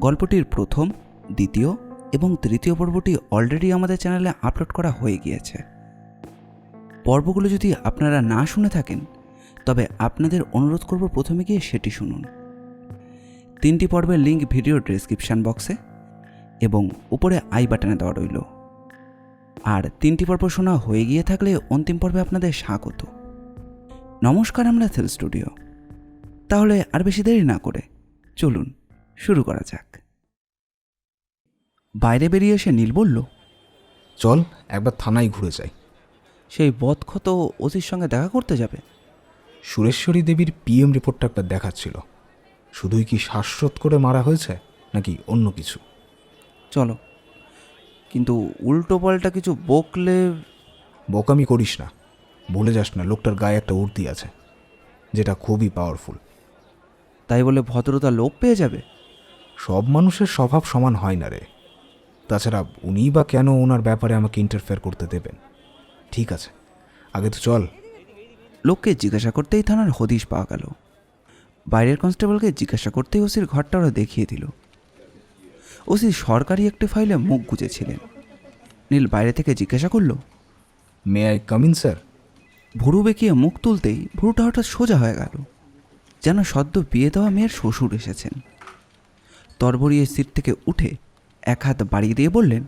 গল্পটির প্রথম, দ্বিতীয় এবং তৃতীয় পর্বটি অলরেডি আমাদের চ্যানেলে আপলোড করা হয়ে গিয়েছে। পর্বগুলো যদি আপনারা না শুনে থাকেন তবে আপনাদের অনুরোধ করব প্রথমে গিয়ে সেটি শুনুন। 3টি পর্বের লিঙ্ক ভিডিও ডেসক্রিপশন বক্সে এবং উপরে আই বাটনে দেওয়া রইল। আর 3টি পর্ব শোনা হয়ে গিয়ে থাকলে অন্তিম পর্বে আপনাদের স্বাগত। নমস্কার, আমরা সেল স্টুডিও। তাহলে আর বেশি দেরি না করে চলুন শুরু করা যাক। বাইরে বেরিয়ে এসে নীল বলল, চল একবার থানায় ঘুরে যাই। সেই বদক্ষত ওসির সঙ্গে দেখা করতে যাবে? সুরেশ্বরী দেবীর পিএম রিপোর্টটা একবার দেখাচ্ছিল। শুধুই কি শ্বাসরোধ করে মারা হয়েছে নাকি অন্য কিছু? চলো, কিন্তু উল্টো পাল্টা কিছু বকলে। বোকামি করিস না, ভুলে যাস না লোকটার গায়ে একটা উর্দি আছে যেটা খুবই পাওয়ারফুল। তাই বলে ভদ্রতা লোপ পেয়ে যাবে? সব মানুষের স্বভাব সমান হয় না রে। তাছাড়া উনিই বা কেন ওনার ব্যাপারে আমাকে ইন্টারফেয়ার করতে দেবেন? ঠিক আছে, আগে তো চল। লোককে জিজ্ঞাসা করতেই থানার হদিশ পাওয়া গেল। বাইরের কনস্টেবলকে জিজ্ঞাসা করতেই ওসির ঘরটা ওরা দেখিয়ে দিল। ওসি সরকারি একটি ফাইলে মুখ গুজেছিলেন। নীল বাইরে থেকে জিজ্ঞাসা করল, may I come in sir? ভুরু বেঁকিয়ে মুখ তুলতেই ভুরুটা হঠাৎ সোজা হয়ে গেল, যেন সদ্য বিয়ে দেওয়া মেয়ের শ্বশুর এসেছেন। তরবরিয়ে সিট থেকে উঠে এক হাত বাড়িয়ে দিয়ে বললেন,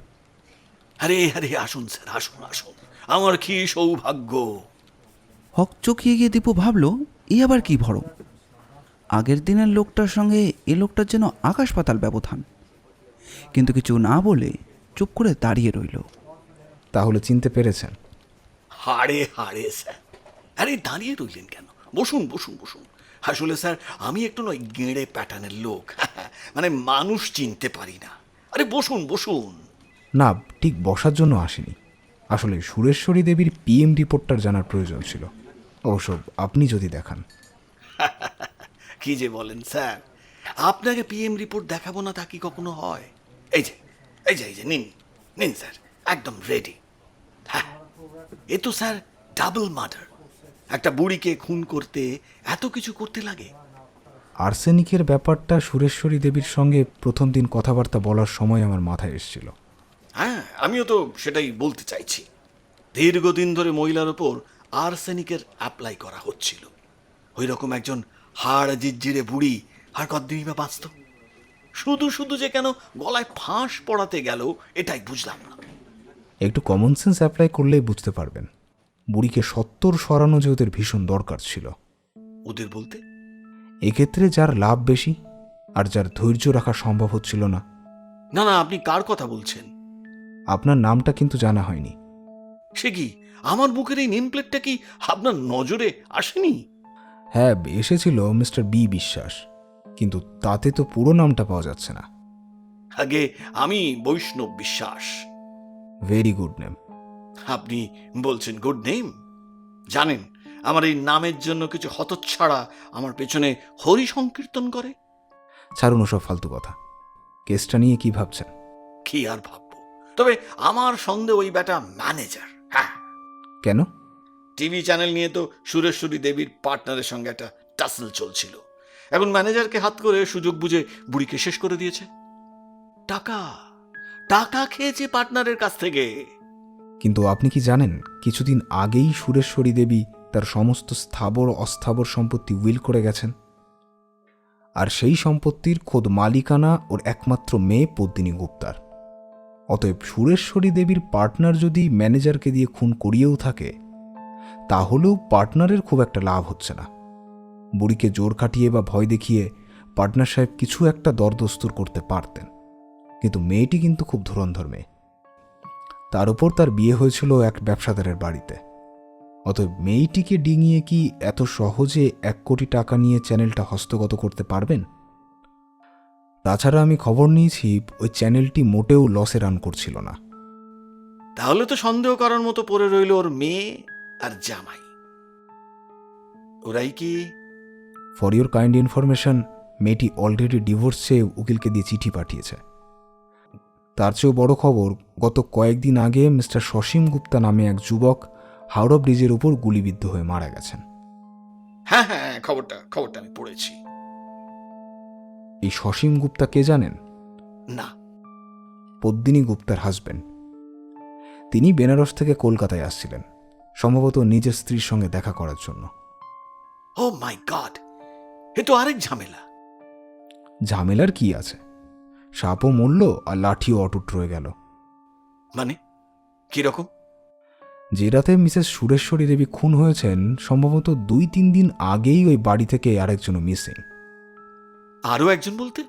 আরে আরে আসুন স্যার, আসুন আসুন, আমার কি সৌভাগ্য। হক চকিয়ে গিয়ে দীপু ভাবল, এই আবার কি ভরম। আগের দিনের লোকটার সঙ্গে এ লোকটার যেন আকাশ পাতাল ব্যবধান। কিন্তু কিছু না বলে চুপ করে দাঁড়িয়ে রইল। তাহলে চিনতে পেরেছেন? হাড়ে হাড়ে স্যার। আরে দাঁড়িয়ে রইলেন কেন? বসুন বসুন বসুন। আসলে স্যার আমি একটু নয় গেঁড়ে প্যাটার্নের লোক, মানে মানুষ চিনতে পারি না। আরে বসুন বসুন। না, ঠিক বসার জন্য আসেনি। আসলে সুরেশ্বরী দেবীর পিএম রিপোর্টটার জানার প্রয়োজন ছিল। অবশ্য আপনি যদি দেখান। কি যে বলেন স্যার, আপনাকে পিএম রিপোর্ট দেখাবো না তা কি কখনো হয়? এই যে এই যে এই যে নিন নিন স্যার, একদম রেডি। হ্যাঁ, এ তো স্যার ডাবল মার্ডার। একটা বুড়িকে খুন করতে এত কিছু করতে লাগে? আর্সেনিকের ব্যাপারটা সুরেশ্বরী দেবীর সঙ্গে প্রথম দিন কথাবার্তা বলার সময় আমার মাথায় এসেছিল। হ্যাঁ, আমিও তো সেটাই বলতে চাইছি। দীর্ঘদিন ধরে মহিলার ওপর আর্সেনিকের অ্যাপ্লাই করা হচ্ছিল। ওই রকম একজন হাড় জিজ্জিরে বুড়ি আর কতদিনই বা বাঁচত? শুধু শুধু যে কেন গলায় ফাঁস পড়াতে গেল এটাই বুঝলাম না। একটু কমন সেন্স অ্যাপ্লাই করলেই বুঝতে পারবেন। বুড়িকে সত্তর সরানো যে ওদের ভীষণ দরকার ছিল। ওদের বলতে? এক্ষেত্রে যার লাভ বেশি আর যার ধৈর্য রাখা সম্ভব হচ্ছিল না। না না, আপনি কার কথা বলছেন? আপনার নামটা কিন্তু জানা হয়নি। সে কি, আমার বুকের এই নেম প্লেটটা কি আপনার নজরে আসেনি? হ্যাঁ, এসেছিল মিস্টার বি বিশ্বাস, কিন্তু তাতে তো পুরো নামটা পাওয়া যাচ্ছে না। আগে আমি বৈষ্ণব বিশ্বাস। Very good name. আপনি বলছেন গুড নেম? জানেন আমার এই নামের জন্য কিছু হতচ্ছাড়া আমার পেছনে হরি সংকীর্তন করে। ছাড়ুন ওসব ফালতু কথা। কেসটা নিয়ে কি ভাবছেন? কি আর ভাববো, তবে আমার সন্দেহ ওই ব্যাটা ম্যানেজার। হ্যাঁ। কেন? টিভি চ্যানেল নিয়ে তো সুরেশ্বরী দেবীর পার্টনারের সঙ্গে একটা টাসল চলছিল। এখন ম্যানেজারকে হাত করে সুযোগ বুঝে বুড়িকে শেষ করে দিয়েছে। টাকা টাকা খেয়েছে পার্টনারের কাছ থেকে। কিন্তু আপনি কি জানেন কিছুদিন আগেই সুরেশ্বরী দেবী তার সমস্ত স্থাবর অস্থাবর সম্পত্তি উইল করে গেছেন? আর সেই সম্পত্তির খোদ মালিকানা ওর একমাত্র মেয়ে পদ্মিনী গুপ্তার। অতএব সুরেশ্বরী দেবীর পার্টনার যদি ম্যানেজারকে দিয়ে খুন করিয়েও থাকে, তাহলেও পার্টনারের খুব একটা লাভ হচ্ছে না। বুড়িকে জোর খাটিয়ে বা ভয় দেখিয়ে পার্টনার সাহেব কিছু একটা দরদস্তুর করতে পারতেন, কিন্তু মেয়েটি কিন্তু খুব ধুরন্ধর মেয়ে। তার উপর তার বিয়ে হয়েছিল এক ব্যবসাদারের বাড়িতে। অতএব মেয়েটিকে ডিঙিয়ে কি এত সহজে 1 কোটি টাকা নিয়ে চ্যানেলটা হস্তগত করতে পারবেন? তাছাড়া আমি খবর নিয়েছি ওই চ্যানেলটি মোটেও লসে রান করছিল না। তাহলে তো সন্দেহ করার মতো পড়ে রইল ওর মেয়ে আর জামাই। ওরাই কি? ফর ইউর কাইন্ড ইনফরমেশন, মেয়েটি অলরেডি ডিভোর্স চেয়ে উকিলকে দিয়ে চিঠি পাঠিয়েছে। তার চেয়েও বড় খবর, গত কয়েকদিন আগে মিস্টার সসীম গুপ্তা নামে এক যুবক হাওড়া ব্রিজের উপর গুলিবিদ্ধ হয়ে মারা গেছেন। হ্যাঁ হ্যাঁ, খবরটা আমি পড়েছি। এই সসীম গুপ্তা কে জানেন? না। পদ্মিনী গুপ্তার হাজবেন্ড। তিনি বেনারস থেকে কলকাতায় আসছিলেন, সম্ভবত নিজের স্ত্রীর সঙ্গে দেখা করার জন্য। ও মাই গড, এ তো আরেক ঝামেলা। ঝামেলার কি আছে? সাপও মরল আর লাঠিও অটুট রয়ে গেল। মানে কিরকম? যে রাতে মিসেস সুরেশ্বরী দেবী খুন হয়েছেন, সম্ভবত 2-3 দিন আগেই ওই বাড়ি থেকে আরেকজনও মিসিং। আরো একজন বলতে?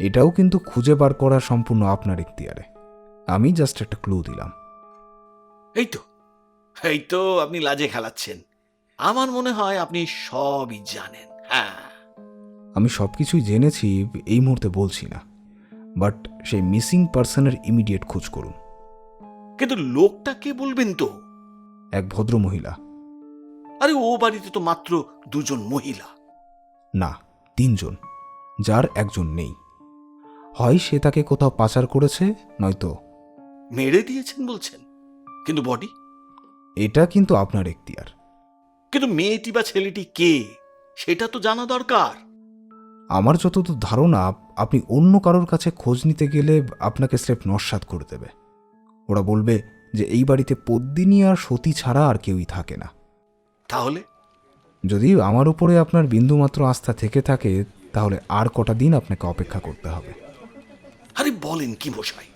এটাও কিন্তু খুঁজে বার করা সম্পূর্ণ আপনার ইখতিয়ারে। আমি জাস্ট একটা ক্লু দিলাম। এই তো আপনি লাজে খেলাচ্ছেন। আমার মনে হয় আপনি সবই জানেন। হ্যাঁ, আমি সবকিছুই জেনেছি এই মুহূর্তে বলছি না, বাট সেই মিসিং পার্সনের ইমিডিয়েট খোঁজ করুন। কিন্তু লোকটা কে বলবেন তো? এক ভদ্র মহিলা। আরে ও বাড়িতে তো মাত্র 2 জন মহিলা। না, 3 জন, যার একজন নেই। হয় সে তাকে কোথাও পাচার করেছে, নয়তো মেরে দিয়েছেন বলছেন, কিন্তু বডি? এটা কিন্তু আপনার ইখতিয়ার। কিন্তু মেয়েটি বা ছেলেটি কে সেটা তো জানা দরকার। আমার যতদূর ধারণা, আপনি অন্য কারোর কাছে খোঁজ নিতে গেলে আপনাকে স্রেফ নস্যাৎ করে দেবে। ওরা বলবে যে এই বাড়িতে পদ্মিনী আর সতী ছাড়া আর কেউই থাকে না। তাহলে যদি আমার উপরে আপনার বিন্দুমাত্র আস্থা থেকে থাকে, তাহলে আর কটা দিন আপনাকে অপেক্ষা করতে হবে। আরে বলেন কি মশাই,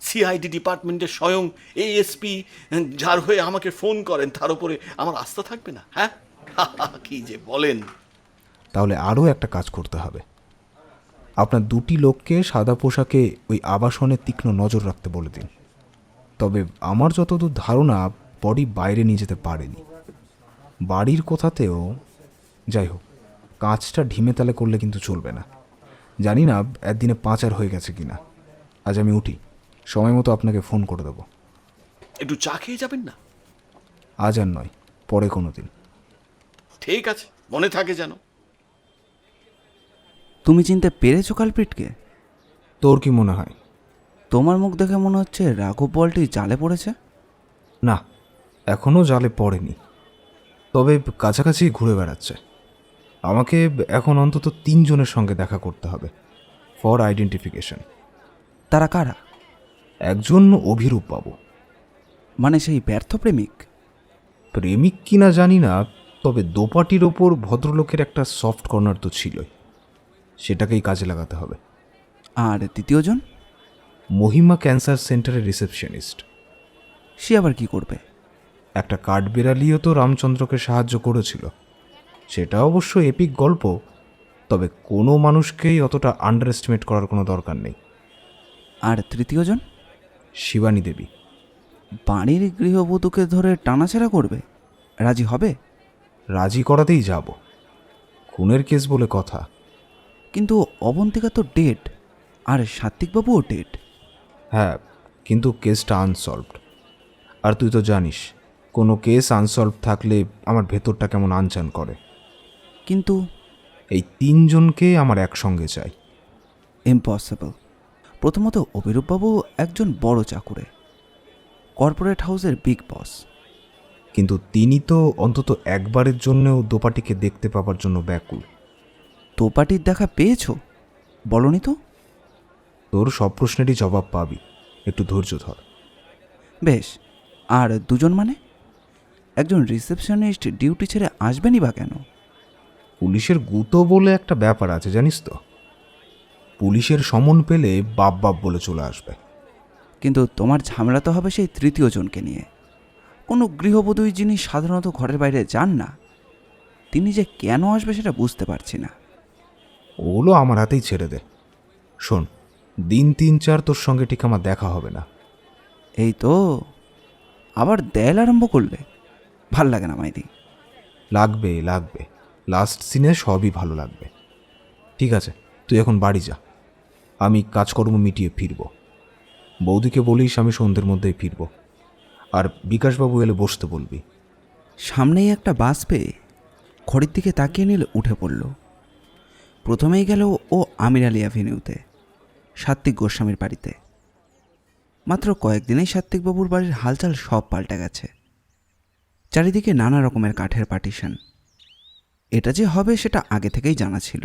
সিআইডি ডিপার্টমেন্টের স্বয়ং এএসপি যার হয়ে আমাকে ফোন করেন, তার উপরে আমার আস্থা থাকবে না? হ্যাঁ, কি যে বলেন। তাহলে আরও একটা কাজ করতে হবে। আপনার 2টি লোককে সাদা পোশাকে ওই আবাসনে তীক্ষ্ণ নজর রাখতে বলে দিন। তবে আমার যতদূর ধারণা, বডি বাইরে নিয়ে যেতে পারেনি। বাড়ির কোথাতেও, যাই হোক, কাজটা ঢিমে তালে করলে কিন্তু চলবে না। জানি না একদিনে পাচার হয়ে গেছে কিনা। আজ আমি উঠি, সময় মতো আপনাকে ফোন করে দেবো। একটু চা খেয়ে যাবেন না? আজ আর নয়, পরে কোনো দিন। ঠিক আছে, মনে থাকে যেন। তুমি চিনতে পেরেছো কালপ্রিটকে? তোর কি মনে হয়? তোমার মুখ দেখে মনে হচ্ছে রাঘব বলটি জালে পড়েছে। না, এখনও জালে পড়েনি, তবে কাছাকাছি ঘুরে বেড়াচ্ছে। আমাকে এখন অন্তত 3 জনের সঙ্গে দেখা করতে হবে ফর আইডেন্টিফিকেশন। তারা কারা? একজন অভিরূপ বাবু। মানে সেই ব্যর্থ প্রেমিক? প্রেমিক কিনা জানি না, তবে দোপাটির ওপর ভদ্রলোকের একটা সফট কর্নার তো ছিলই, সেটাকেই কাজে লাগাতে হবে। আর দ্বিতীয়জন? মহিমা ক্যান্সার সেন্টারের রিসেপশনিস্ট। সে আবার কি করবে? একটা কাঠবেড়ালিও তো রামচন্দ্রকে সাহায্য করেছিল। সেটা অবশ্য এপিক গল্প, তবে কোনো মানুষকেই অতটা আন্ডার এস্টিমেট করার কোনো দরকার নেই। আর তৃতীয়জন? শিবানী দেবী। বাড়ির গৃহবধূকে ধরে টানাছেড়া করবে? রাজি হবে? রাজি করাতেই যাব, খুনের কেস বলে কথা। কিন্তু অবন্তিকা তো ডেড, আর সাত্বিকবাবুও ডেড। হ্যাঁ, কিন্তু কেসটা আনসলভড। আর তুই তো জানিস, কোনো কেস আনসলভ থাকলে আমার ভেতরটা কেমন আনচান করে। কিন্তু এই 3 জনকে আমার একসঙ্গে চাই। ইম্পসিবল। প্রথমত অভিরূপবাবু একজন বড় চাকুরে, কর্পোরেট হাউসের বিগ বস। কিন্তু তিনি তো অন্তত একবারের জন্যও দোপাটিকে দেখতে পাবার জন্য ব্যাকুল। তোপাটির দেখা পেয়েছো? বলনি তো। তোর সব প্রশ্নেরই জবাব পাবি, একটু ধৈর্য ধর। বেশ, আর 2 জন মানে? একজন রিসেপশনিস্ট ডিউটি ছেড়ে আসবেনই বা কেন? পুলিশের গুতো বলে একটা ব্যাপার আছে, জানিস তো। পুলিশের সমন পেলে বাপ বাপ বলে চলে আসবে। কিন্তু তোমার ঝামেলা তো হবে সেই তৃতীয় জনকে নিয়ে। কোনো গৃহবধূই যিনি সাধারণত ঘরের বাইরে যান না, তিনি যে কেন আসবে সেটা বুঝতে পারছি না। ওগুলো আমার হাতেই ছেড়ে দে। শোন, দিন 3-4 তোর সঙ্গে ঠিক আমার দেখা হবে না। এই তো আবার দেয়াল আরম্ভ করলে। ভাল লাগে না মাইদি। লাগবে লাগবে, লাস্ট সিনে সবই ভালো লাগবে। ঠিক আছে, তুই এখন বাড়ি যা, আমি কাজকর্ম মিটিয়ে ফিরব। বৌদিকে বলিস আমি সন্ধ্যের মধ্যেই ফিরব। আর বিকাশবাবু এলে বসতে বলবি। সামনেই একটা বাস পেয়ে ঘড়ির দিকে তাকিয়ে নিলে উঠে পড়ল। প্রথমেই গেল ও আমির আলী অ্যাভিনিউতে, সাত্বিক গোস্বামীর বাড়িতে। মাত্র কয়েকদিনেই সাত্বিকবাবুর বাড়ির হালচাল সব পাল্টে গেছে। চারিদিকে নানা রকমের কাঠের পার্টিশন। এটা যে হবে সেটা আগে থেকেই জানা ছিল।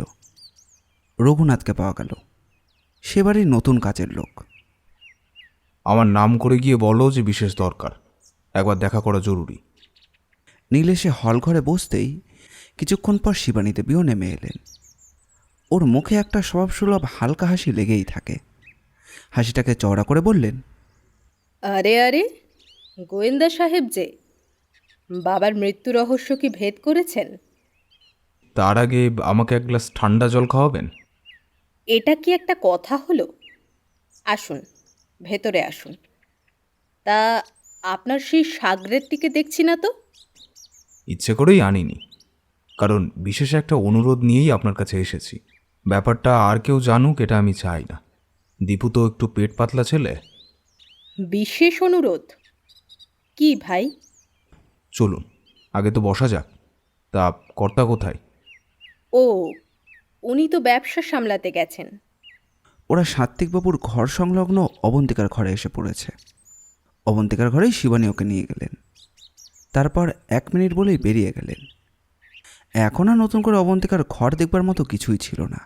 রঘুনাথকে পাওয়া গেল। সে বাড়ির নতুন কাজের লোক। আমার নাম করে গিয়ে বলো যে বিশেষ দরকার, একবার দেখা করা জরুরি। নীল এসে হল ঘরে বসতেই কিছুক্ষণ পর শিবানী দেবীও নেমে এলেন। ওর মুখে একটা স্বভাবসুলভ হালকা হাসি লেগেই থাকে। হাসিটাকে চওড়া করে বললেন, আরে আরে, গোয়েন্দা সাহেব যে, বাবার মৃত্যু রহস্য কি ভেদ করেছেন? তার আগে আমাকে এক গ্লাস ঠান্ডা জল খাওয়াবেন? এটা কি একটা কথা হলো? আসুন, ভেতরে আসুন। তা আপনার সেই সাগরেরটিকে দেখছি না তো? ইচ্ছে করেই আনিনি, কারণ বিশেষ একটা অনুরোধ নিয়েই আপনার কাছে এসেছি। ব্যাপারটা আর কেউ জানুক এটা আমি চাই না। দীপু তো একটু পেট পাতলা ছেলে। বিশেষ অনুরোধ? কি ভাই? চলুন, আগে তো বসা যাক। তা কর্তা কোথায়? ও, উনি তো ব্যবসা সামলাতে গেছেন। ওরা সাত্ত্বিকবাবুর ঘর সংলগ্ন অবন্তিকার ঘরে এসে পড়েছে। অবন্তিকার ঘরেই শিবানী ওকে নিয়ে গেলেন। তারপর 1 মিনিট বলেই বেরিয়ে গেলেন। এখন আর নতুন করে অবন্তিকার ঘর দেখবার মতো কিছুই ছিল না।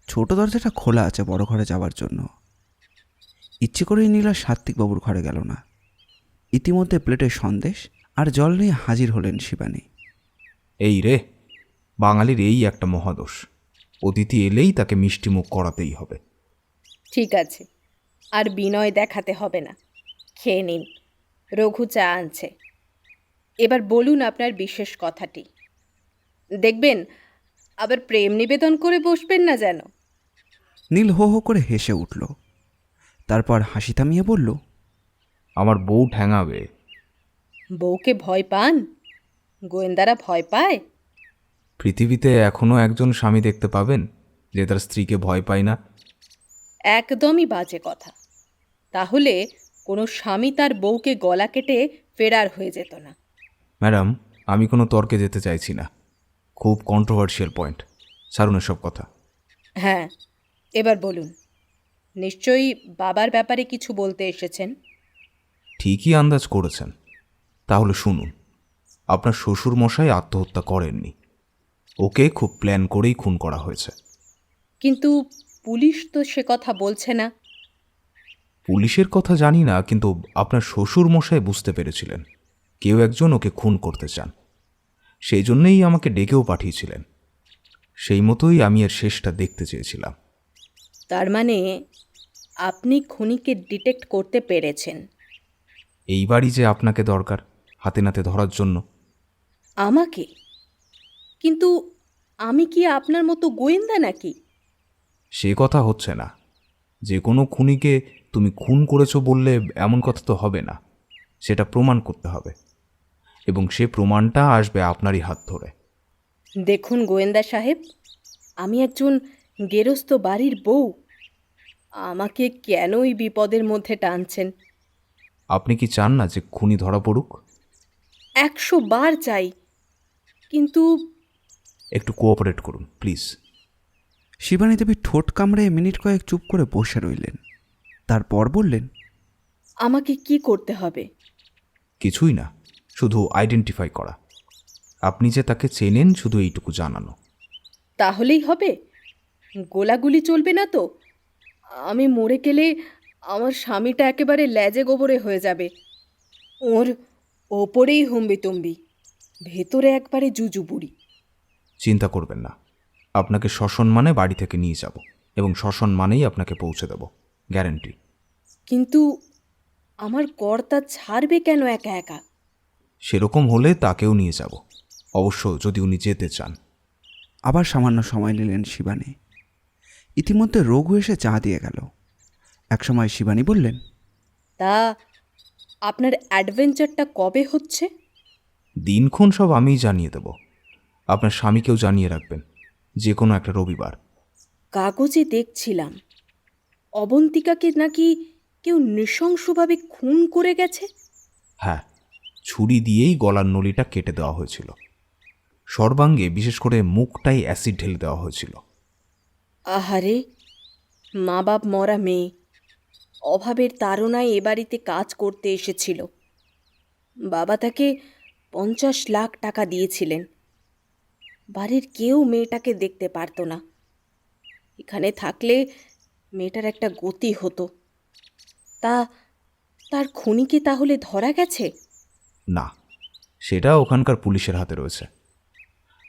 ছোট দরজাটা খোলা আছে বড় ঘরে যাওয়ার জন্য। ইচ্ছে করেই নীলা সাত্ত্বিকবাবুর ঘরে গেল না। ইতিমধ্যে প্লেটে সন্দেশ আর জল নিয়ে হাজির হলেন শিবানী। এই রে, বাঙালির এই একটা মহাদোষ, অতিথি এলেই তাকে মিষ্টি মুখ করাতেই হবে। ঠিক আছে, আর বিনয় দেখাতে হবে না। খেয়ে নিন, রঘু চা আনছে। এবার বলুন আপনার বিশেষ কথাটি। দেখবেন আবার প্রেম নিবেদন করে বসবেন না যেন। নীল হো হো করে হেসে উঠল। তারপর হাসি থামিয়ে বলল, আমার বউ ঠ্যাঙাবে। বউকে ভয় পান? গোয়েন্দারা ভয় পায়? পৃথিবীতে এখনও একজন স্বামী দেখতে পাবেন যে তার স্ত্রীকে ভয় পায় না? একদমই বাজে কথা। তাহলে কোনো স্বামী তার বউকে গলা কেটে ফেরার হয়ে যেত না। ম্যাডাম, আমি কোনো তর্কে যেতে চাইছি না। খুব কন্ট্রোভার্সিয়াল পয়েন্ট, ছাড়ুন এসব কথা। হ্যাঁ, এবার বলুন। নিশ্চয়ই বাবার ব্যাপারে কিছু বলতে এসেছেন। ঠিকই আন্দাজ করেছেন। তাহলে শুনুন, আপনার শ্বশুর মশাই আত্মহত্যা করেননি, ওকে খুব প্ল্যান করেই খুন করা হয়েছে। কিন্তু পুলিশ তো সে কথা বলছে না। পুলিশের কথা জানি না, কিন্তু আপনার শ্বশুর মশাই বুঝতে পেরেছিলেন কেউ একজন ওকে খুন করতে চান। সেই জন্যেই আমাকে ডেকেও পাঠিয়েছিলেন। সেই মতোই আমি এর শেষটা দেখতে চেয়েছিলাম। তার মানে আপনি খুনিকে ডিটেক্ট করতে পেরেছেন? এই বাড়ি যে আপনাকে দরকার হাতে নাতে ধরার জন্য। আমাকে? কিন্তু আমি কি আপনার মতো গোয়েন্দা নাকি? সে কথা হচ্ছে না। যে কোনো খুনিকে তুমি খুন করেছো বললে এমন কথা তো হবে না, সেটা প্রমাণ করতে হবে, এবং সে প্রমাণটা আসবে আপনারই হাত ধরে। দেখুন গোয়েন্দা সাহেব, আমি একজন গেরস্থ বাড়ির বউ। আমাকে কেনই বিপদের মধ্যে টানছেন? আপনি কি চান না যে খুনি ধরা পড়ুক? 100 বার চাই, কিন্তু একটু কোঅপারেট করুন প্লিজ। শিবানী দেবী ঠোঁট কামড়ে মিনিট কয়েক চুপ করে বসে রইলেন। তারপর বললেন, আমাকে কি করতে হবে? কিছুই না, শুধু আইডেন্টিফাই করা। আপনি যে তাকে চেনেন শুধু এইটুকু জানানো। তাহলেই হবে? গোলাগুলি চলবে না তো? আমি মরে গেলে আমার স্বামীটা একেবারে ল্যাজে গোবরে হয়ে যাবে। ওর ওপরেই হম্বিতম্বি, ভেতরে একবারে জুজুবুড়ি। চিন্তা করবেন না, আপনাকে সসম্মানে বাড়ি থেকে নিয়ে যাব এবং সসম্মানেই আপনাকে পৌঁছে দেব, গ্যারেন্টি। কিন্তু আমার কর্তা ছাড়বে কেন একা একা? সেরকম হলে তাকেও নিয়ে যাব, অবশ্য যদি উনি যেতে চান। আবার সামান্য সময় নিলেন শিবানী। ইতিমধ্যে রঘু এসে চা দিয়ে গেল। একসময় শিবানী বললেন, তা আপনার অ্যাডভেঞ্চারটা কবে হচ্ছে? দিনক্ষণ সব আমিই জানিয়ে দেব। আপনার স্বামীকেও জানিয়ে রাখবেন, যে কোনো একটা রবিবার। কাগজে দেখছিলাম অবন্তিকাকে নাকি কেউ নৃশংসভাবে খুন করে গেছে। হ্যাঁ, ছুরি দিয়েই গলার নলিটা কেটে দেওয়া হয়েছিল। সর্বাঙ্গে, বিশেষ করে মুখটাই অ্যাসিড ঢেলে দেওয়া হয়েছিল। আহারে, মা বাপ মরা মেয়ে, অভাবের তাড়নায় এ বাড়িতে কাজ করতে এসেছিল। বাবা তাকে 50 লাখ টাকা দিয়েছিলেন। বাড়ির কেউ মেয়েটাকে দেখতে পারত না। এখানে থাকলে মেয়েটার একটা গতি হতো। তা তার খুনি কি তাহলে ধরা গেছে? না, সেটা ওখানকার পুলিশের হাতে রয়েছে।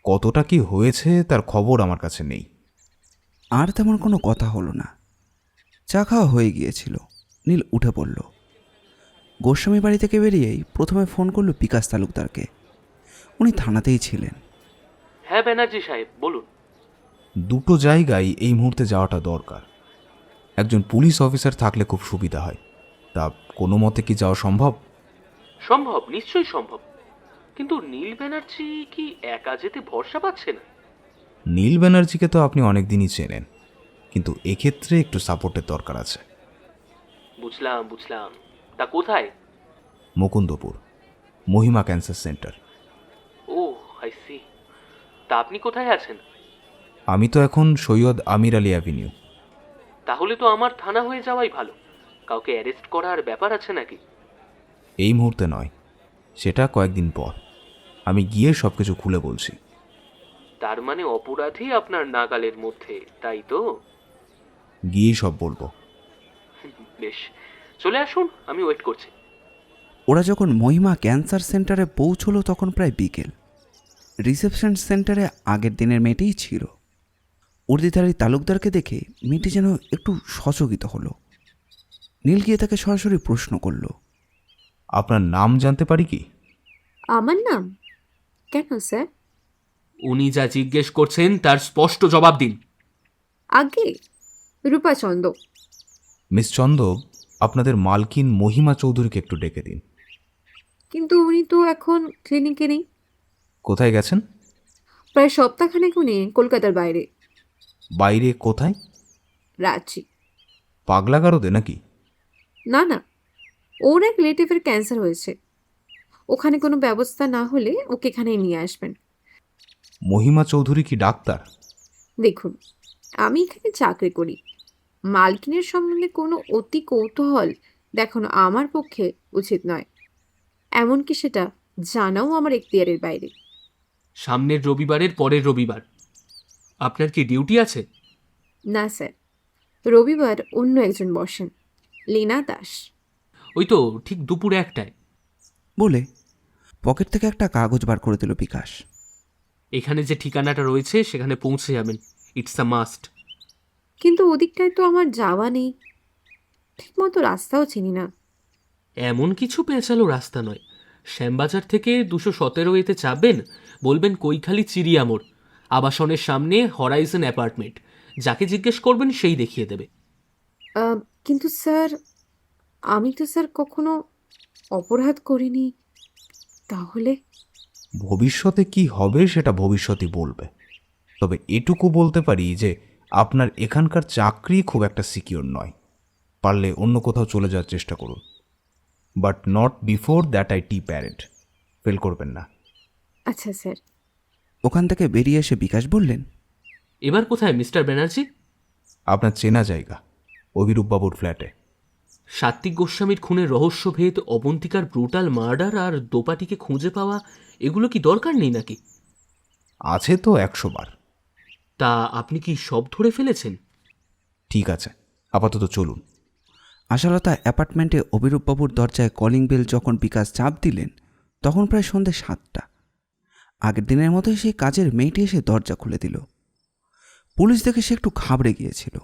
কতটা কি হয়েছে তার খবর আমার কাছে নেই। আর তেমন কোনো কথা হলো না। চা খাওয়া হয়ে গিয়েছিল। নীল উঠে পড়ল। গোস্বামী বাড়ি থেকে বেরিয়েই প্রথমে ফোন করলো বিকাশ তালুকদারকে। উনি থানাতেই ছিলেন। হ্যাঁ ব্যানার্জি সাহেব, বলুন। দুটো জায়গায় এই মুহূর্তে যাওয়াটা দরকার। একজন পুলিশ অফিসার থাকলে খুব সুবিধা হয়। তা কোনো মতে কি যাওয়া সম্ভব? সম্ভব, নিশ্চয়ই সম্ভব। কিন্তু নীল ব্যানার্জি কি একা যেতে ভরসা পাচ্ছে না? নীল ব্যানার্জিকে তো আপনি অনেক দিনই চেনেন, কিন্তু এক্ষেত্রে একটু সাপোর্টের দরকার আছে। বুঝলাম বুঝলাম। তা কোথায়? Mukundapur, Mahima cancer centre. Oh, I see. তা আপনি কোথায় আছেন? আমি তো এখন সৈয়দ আমির আলী অ্যাভিনিউ। তাহলে তো আমার থানা হয়ে যাওয়াই ভালো। কাউকে অ্যারেস্ট করার ব্যাপার আছে নাকি? এই মুহূর্তে নয়, সেটা কয়েকদিন পর। আমি গিয়ে সব কিছু খুলে বলছি। তার মানে অপরাধী আপনার নাগালের মধ্যে, তাই তো? গিয়েই সব বলবো। বেশ, চলে আসুন, আমি ওয়েট করছি। ওরা যখন মহিমা ক্যান্সার সেন্টারে পৌঁছলো তখন প্রায় বিকেল। রিসেপশন সেন্টারে আগের দিনের মেয়েটিই ছিল। উর্দিধারী তালুকদারকে দেখে মেয়েটি যেন একটু সচকিত হলো। নীল গিয়ে তাকে সরাসরি প্রশ্ন করল। আপনার নাম জানতে পারি কি? আমার নাম? কেন স্যার? উনি যা জিজ্ঞেস করছেন তার স্পষ্ট জবাব দিন। আগে রূপা চন্দ। মিস চন্দ, আপনাদের মালকিন মহিমা চৌধুরীকে একটু ডেকে দিন। কিন্তু উনি তো এখন ক্লিনিকে নেই। কোথায় গেছেন? প্রায় সপ্তাহখানেক উনি কলকাতার বাইরে। বাইরে কোথায়? রাঁচি। পাগলাগারদে নাকি? না না, ওর এক রিলেটিভের ক্যান্সার হয়েছে। ওখানে কোনো ব্যবস্থা না হলে ওকে এখানেই নিয়ে আসবেন। মহিমা চৌধুরী কি ডাক্তার? দেখুন, আমি এখানে চাকরি করি। মালকিনের সম্বন্ধে কোনো অতি কৌতূহল দেখানো আমার পক্ষে উচিত নয়। এমনকি সেটা জানাও আমার এখতিয়ারের বাইরে। সামনের রবিবারের পরের রবিবার আপনার কি ডিউটি আছে? না স্যার, রবিবার অন্য একজন বসেন, লীনা দাস। ওই তো ঠিক দুপুরে 1টায়। বলে পকেট থেকে একটা কাগজ বার করে দিল বিকাশ। এখানে যে ঠিকানাটা রয়েছে সেখানে পৌঁছে যাবেন। It's a must. কিন্তু ওদিকটায় তো আমার যাওয়া নেই, ঠিকমতো রাস্তাও চিনি না। এমন কিছু পেঁচালো রাস্তা নয়। শ্যামবাজার থেকে 217 এতে চাপবেন, বলবেন কৈখালি চিড়িয়ামোড়, আবাসনের সামনে হরাইজন অ্যাপার্টমেন্ট। যাকে জিজ্ঞেস করবেন সেই দেখিয়ে দেবে। কিন্তু স্যার, আমি তো স্যার কখনো অপরাধ করিনি। তাহলে? ভবিষ্যতে কি হবে সেটা ভবিষ্যতই বলবে। তবে এটুকু বলতে পারি যে আপনার এখানকার চাকরি খুব একটা সিকিউর নয়। পারলে অন্য কোথাও চলে যাওয়ার চেষ্টা করুন, but not before that I T parade. Fail করবেন না। আচ্ছা স্যার। ওখান থেকে বেরিয়ে এসে বিকাশ বললেন, এবার কোথায় মিস্টার ব্যানার্জি? আপনার চেনা জায়গা, অভিরূপবাবুর ফ্ল্যাটে। সাত্বিক গোস্বামীর খুনের রহস্যভেদ, অবন্তিকার ব্রুটাল মার্ডার আর দোপাটিকে খুঁজে পাওয়া, এগুলো কি দরকার নেই নাকি? আছে তো 100 বার। তা আপনি কি সব ধরে ফেলেছেন? ঠিক আছে, আপাতত চলুন। আশালতা অ্যাপার্টমেন্টে অভিরূপবাবুর দরজায় কলিং বেল যখন বিকাশ চাপ দিলেন তখন প্রায় সন্ধ্যে 7টা। আগের দিনের মতোই সেই কাজের মেয়েটি এসে দরজা খুলে দিল। পুলিশ দেখে সে একটু ঘাবড়ে গিয়েছিল।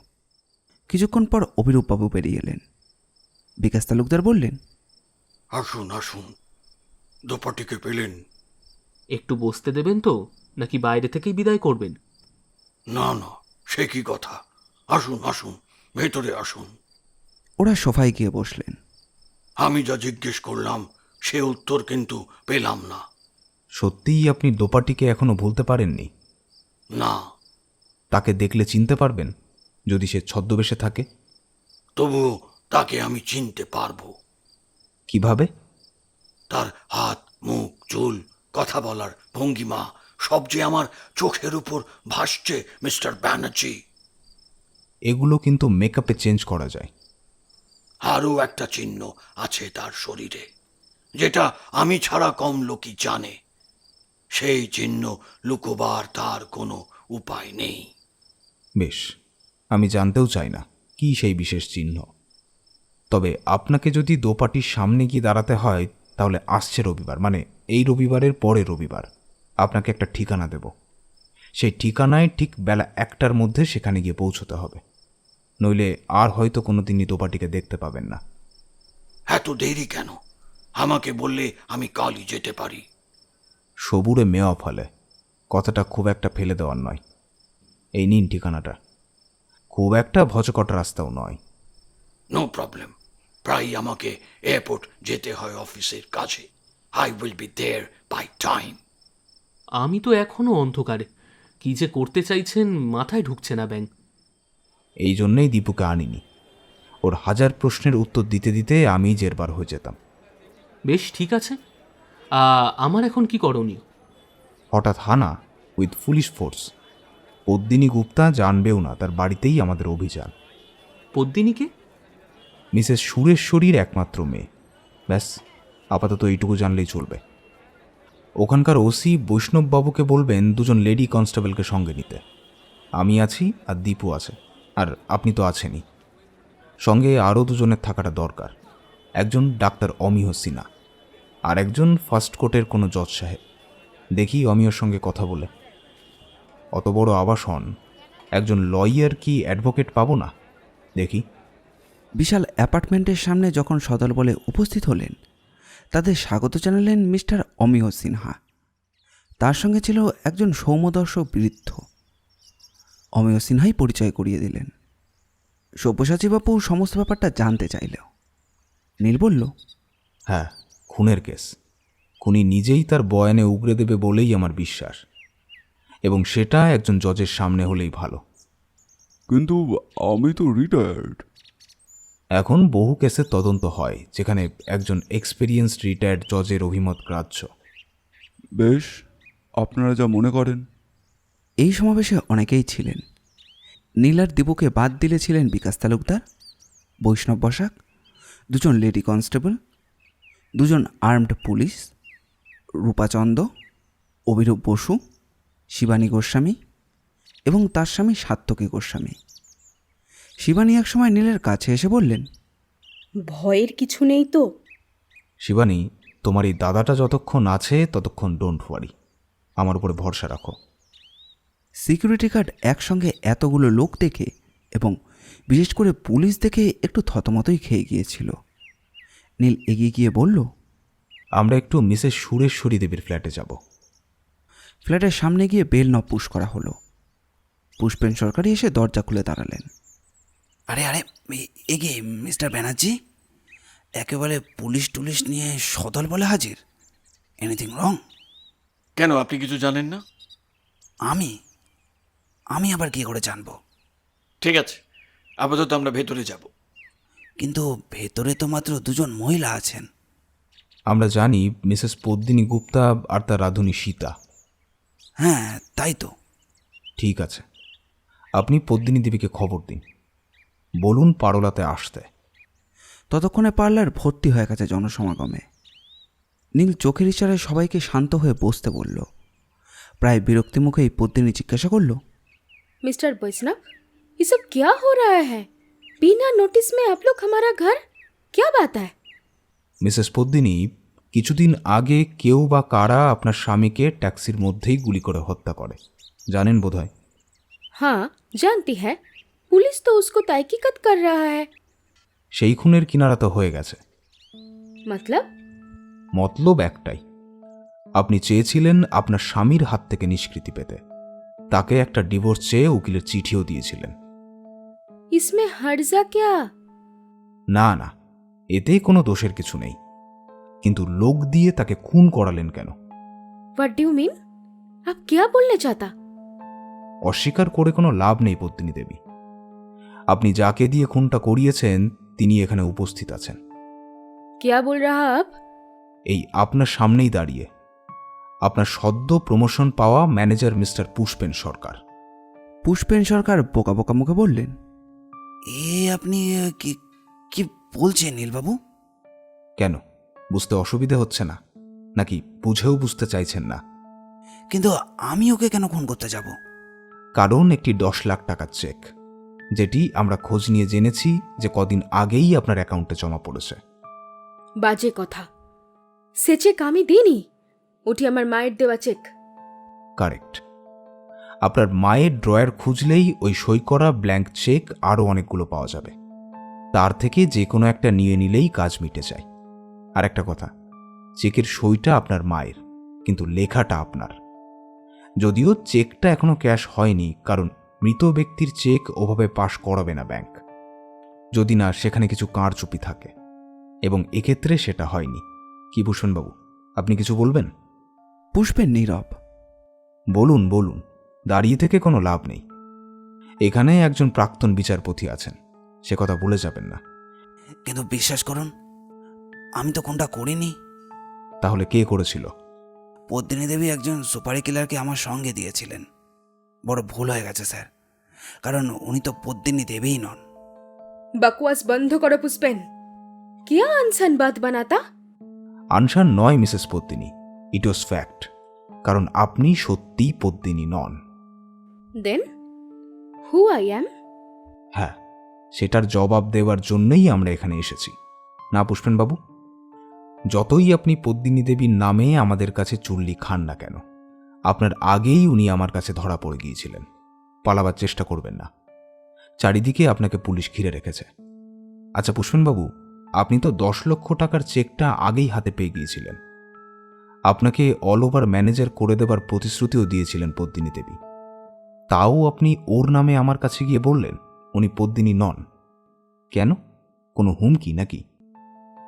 কিছুক্ষণ পর অভিরূপবাবু বেরিয়ে এলেন। বিকাশ তালুকদার বললেন, আসুন আসুন, দোপাটিকে পেলেন? একটু বসতে দেবেন তো, নাকি বাইরে থেকেই বিদায় করবেন? না না, সে কি কথা। আসুন আসুন, ভেতরে আসুন। ওরা সোফায় গিয়ে বসলেন। আমি যা জিজ্ঞেস করলাম সে উত্তর কিন্তু পেলাম না। সত্যিই আপনি দোপাটিকে এখনো ভুলতে পারেননি? না। তাকে দেখলে চিনতে পারবেন যদি সে ছদ্মবেশে থাকে? তবুও তাকে আমি চিনতে পারবো। কিভাবে? তার হাত, মুখ, চুল, কথা বলার ভঙ্গিমা সব যে আমার চোখের উপর ভাসছে মিস্টার ব্যানার্জি। এগুলো কিন্তু মেকআপে চেঞ্জ করা যায়। আরও একটা চিহ্ন আছে তার শরীরে, যেটা আমি ছাড়া কম লোকই জানে। সেই চিহ্ন লুকোবার তার কোনো উপায় নেই। বেশ, আমি জানতেও চাই না কি সেই বিশেষ চিহ্ন। তবে আপনাকে যদি দোপাটির সামনে গিয়ে দাঁড়াতে হয়, তাহলে আসছে রবিবার, মানে এই রবিবারের পরে রবিবার আপনাকে একটা ঠিকানা দেব। সেই ঠিকানায় ঠিক বেলা 1টার মধ্যে সেখানে গিয়ে পৌঁছতে হবে, নইলে আর হয়তো কোনো দিনই দোপাটিকে দেখতে পাবেন না। এত দেরি কেন? আমাকে বললে আমি কালই যেতে পারি। সবুরে মেওয়া ফলে, কথাটা খুব একটা ফেলে দেওয়ার নয়। এই নিন ঠিকানাটা, খুব একটা ভচকট রাস্তাও নয়। নো প্রবলেম, প্রায় আমাকে এয়ারপোর্ট যেতে হয় অফিসের কাছে। I will be there by time. আমি তো এখনো অন্ধকারে, কি যে করতে চাইছেন মাথায় ঢুকছে না ব্যাং। এই জন্যেই দীপুকে আনিনি, ওর 1000 প্রশ্নের উত্তর দিতে দিতে আমি জেরবার হয়ে যেতাম। বেশ, ঠিক আছে। আমার এখন কি করণীয়? হঠাৎ হানা with police force. Padmini Gupta জানবেও না তার বাড়িতেই আমাদের অভিযান। পদ্মিনীকে? মিসেস সুরেশ্বরীর একমাত্র মেয়ে। ব্যাস, আপাতত এইটুকু জানলেই চলবে। ওখানকার ওসি বৈষ্ণববাবুকে বলবেন 2জন লেডি কনস্টেবলকে সঙ্গে নিতে। আমি আছি আর দীপু আছে, আর আপনি তো আছেনই। সঙ্গে আরও 2জনের থাকাটা দরকার। একজন ডাক্তার অমিয় সিনহা, আর একজন ফার্স্ট কোর্টের কোনো জজ সাহেব। দেখি অমিয়র সঙ্গে কথা বলে। অত বড় আবাসন, একজন লয়ার কি অ্যাডভোকেট পাবো না? দেখি। বিশাল অ্যাপার্টমেন্টের সামনে যখন সদল বলে উপস্থিত হলেন, তাদের স্বাগত জানালেন মিস্টার অমিয় সিনহা। তার সঙ্গে ছিল একজন সৌম্যদর্শক বৃদ্ধ। অমিয় সিনহাই পরিচয় করিয়ে দিলেন। সব্যসাচীবাবু সমস্ত ব্যাপারটা জানতে চাইল। নীল বলল, হ্যাঁ, খুনের কেস। খুনি নিজেই তার বয়ানে উগরে দেবে বলেই আমার বিশ্বাস, এবং সেটা একজন জজের সামনে হলেই ভালো। কিন্তু আমি তো রিটায়ার্ড। এখন বহু কেসের তদন্ত হয় যেখানে একজন এক্সপেরিয়েন্সড রিটায়ার্ড জজের অভিমত গ্রাহ্য। বেশ, আপনারা যা মনে করেন। এই সমাবেশে অনেকেই ছিলেন। নীলার দীপুকে বাদ দিলে ছিলেন বিকাশ তালুকদার, বৈষ্ণব বসাক, 2জন লেডি কনস্টেবল, 2জন আর্মড পুলিশ, রূপাচন্দ, অভিরূপ বসু, শিবানী গোস্বামী এবং তার স্বামী সাত্যকী গোস্বামী। শিবানী একসময় নীলের কাছে এসে বললেন, ভয়ের কিছু নেই তো? শিবানী, তোমার এই দাদাটা যতক্ষণ আছে ততক্ষণ ডোন্ট ওয়ারি, আমার উপরে ভরসা রাখো। সিকিউরিটি গার্ড একসঙ্গে এতগুলো লোক দেখে এবং বিশেষ করে পুলিশ দেখে একটু থতমতই খেয়ে গিয়েছিল। নীল এগিয়ে গিয়ে বলল, আমরা একটু মিসেস সুরেশ্বরী দেবীর ফ্ল্যাটে যাব। ফ্ল্যাটের সামনে গিয়ে বেল নব পুশ করা হলো। পুষ্পেন সরকারি এসে দরজা খুলে দাঁড়ালেন। আরে আরে, এগিয়ে মিস্টার ব্যানার্জি, একেবারে পুলিশ টুলিশ নিয়ে সদল বলে হাজির। Anything wrong? কেন, আপনি কিছু জানেন না? আমি আবার কি করে জানবো? ঠিক আছে, আপাতত আমরা ভেতরে যাব। কিন্তু ভেতরে তো মাত্র 2জন মহিলা আছেন। আমরা জানি মিসেস পদ্মিনী গুপ্তা আর তার রাধুনী সীতা। হ্যাঁ, তাই তো। ঠিক আছে, আপনি পদ্মিনী দেবীকে খবর দিন, বলুন পারলাতে আসতে। ততক্ষণে পার্লার ভর্তি হয়ে গেছে জনসমাগমে। নীল চোখের ইশারায় সবাইকে শান্ত হয়ে বসতে বলল। প্রায় বিরক্তি মুখেই পদ্মিনী জিজ্ঞাসা করল, मिस्टर वैष्णव, ये सब क्या हो रहा है? बिना नोटिस में आप लोग हमारा घर, क्या बात है? মিসেস পদ্মিনী, কিছুদিন আগে কেউ বা কারা আপনার স্বামীকে ট্যাক্সির মধ্যেই গুলি করে হত্যা করে, জানেন বোধহয়? हाँ, जानती है। पुलिस तो उसको तहकीकात कर रहा है। সেই খুনের কিনারা তো হয়ে গেছে। मतलब? মতলব একটাই, আপনি চেয়েছিলেন আপনার স্বামীর হাত থেকে নিষ্কৃতি পেতে, তাকে একটা ডিভোর্স চেয়ে উকিলের চিঠিও দিয়েছিলেন। इसमें हर्जा क्या? না না, এতে কোনো দোষের কিছু নেই, কিন্তু লোক দিয়ে তাকে খুন করালেন কেন? What do you mean? आप क्या बोलना चाहता? অস্বীকার করে কোনো লাভ নেই পদ্মিনী দেবী। আপনি যাকে দিয়ে খুনটা করিয়েছেন তিনি এখানে উপস্থিত আছেন। क्या बोल रहा आप? এই আপনার সামনেই দাঁড়িয়ে, আপনার সদ্য প্রমোশন পাওয়া ম্যানেজার মিস্টার পুষ্পেন সরকার। পুষ্পেন সরকার বোকা বোকা মুখে বললেন, আপনি কি কি বলছেন নীলবাবু? কেন, বুঝতে অসুবিধে হচ্ছে না, নাকি বুঝেও বুঝতে চাইছেন না? কিন্তু আমি ওকে কেন খুন করতে যাব? কারণ একটি 10 লাখ টাকার চেক যেটি আমরা খোঁজ নিয়ে জেনেছি যে কদিন আগেই আপনার অ্যাকাউন্টে জমা পড়েছে। বাজে কথা, সে চেক আমি দিইনি, ওটি আমার মায়ের দেওয়া চেক। কারেক্ট। আপনার মায়ের ড্রয়ার খুঁজলেই ওই সই করা ব্ল্যাঙ্ক চেক আরও অনেকগুলো পাওয়া যাবে। তার থেকে যে কোনো একটা নিয়ে নিলেই কাজ মিটে যায়। আর একটা কথা, চেকের সইটা আপনার মায়ের, কিন্তু লেখাটা আপনার। যদিও চেকটা এখনো ক্যাশ হয়নি, কারণ মৃত ব্যক্তির চেক ওভাবে পাশ করাবে না ব্যাংক, যদি না সেখানে কিছু কারচুপি থাকে, এবং এক্ষেত্রে সেটা হয়নি। কি ভূষণবাবু, আপনি কিছু বলবেন? পুষ্পের নীরব। বলুন বলুন, দাঁড়িয়ে থেকে কোনো লাভ নেই। এখানে একজন প্রাক্তন বিচারপতি আছেন, সে কথা ভুলে যাবেন না। কিন্তু বিশ্বাস করুন, আমি তো কোনটা করিনি। তাহলে কে করেছিল? পদ্মিনী দেবী একজন সুপারি কিলারকে আমার সঙ্গে দিয়েছিলেন। বড় ভুল হয়ে গেছে স্যার, কারণ উনি তো পদ্মিনী দেবীই নন। बकवास बंद करो पुष्पेन, क्या अनसन बात बनाता? আনসার নয় Mrs Padmini, it was fact, কারণ আপনি সত্যিই পদ্মিনী নন। Then who I am? হ্যাঁ, সেটার জবাব দেওয়ার জন্যই আমরা এখানে এসেছি, না পুষ্পেনবাবু? যতই আপনি পদ্মিনী দেবীর নামে আমাদের কাছে চুল্লি খান না কেন, আপনার আগেই উনি আমার কাছে ধরা পড়ে গিয়েছিলেন। পালাবার চেষ্টা করবেন না, চারিদিকে আপনাকে পুলিশ ঘিরে রেখেছে। আচ্ছা পুষ্পেনবাবু, আপনি তো 10 লক্ষ টাকার চেকটা আগেই হাতে পেয়ে গিয়েছিলেন। আপনাকে অল ওভার ম্যানেজার করে দেবার প্রতিশ্রুতিও দিয়েছিলেন পদ্মিনী দেবী। তাও আপনি ওর নামে আমার কাছে গিয়ে বললেন উনি পদ্মিনী নন। কেন? কোনো হুমকি নাকি?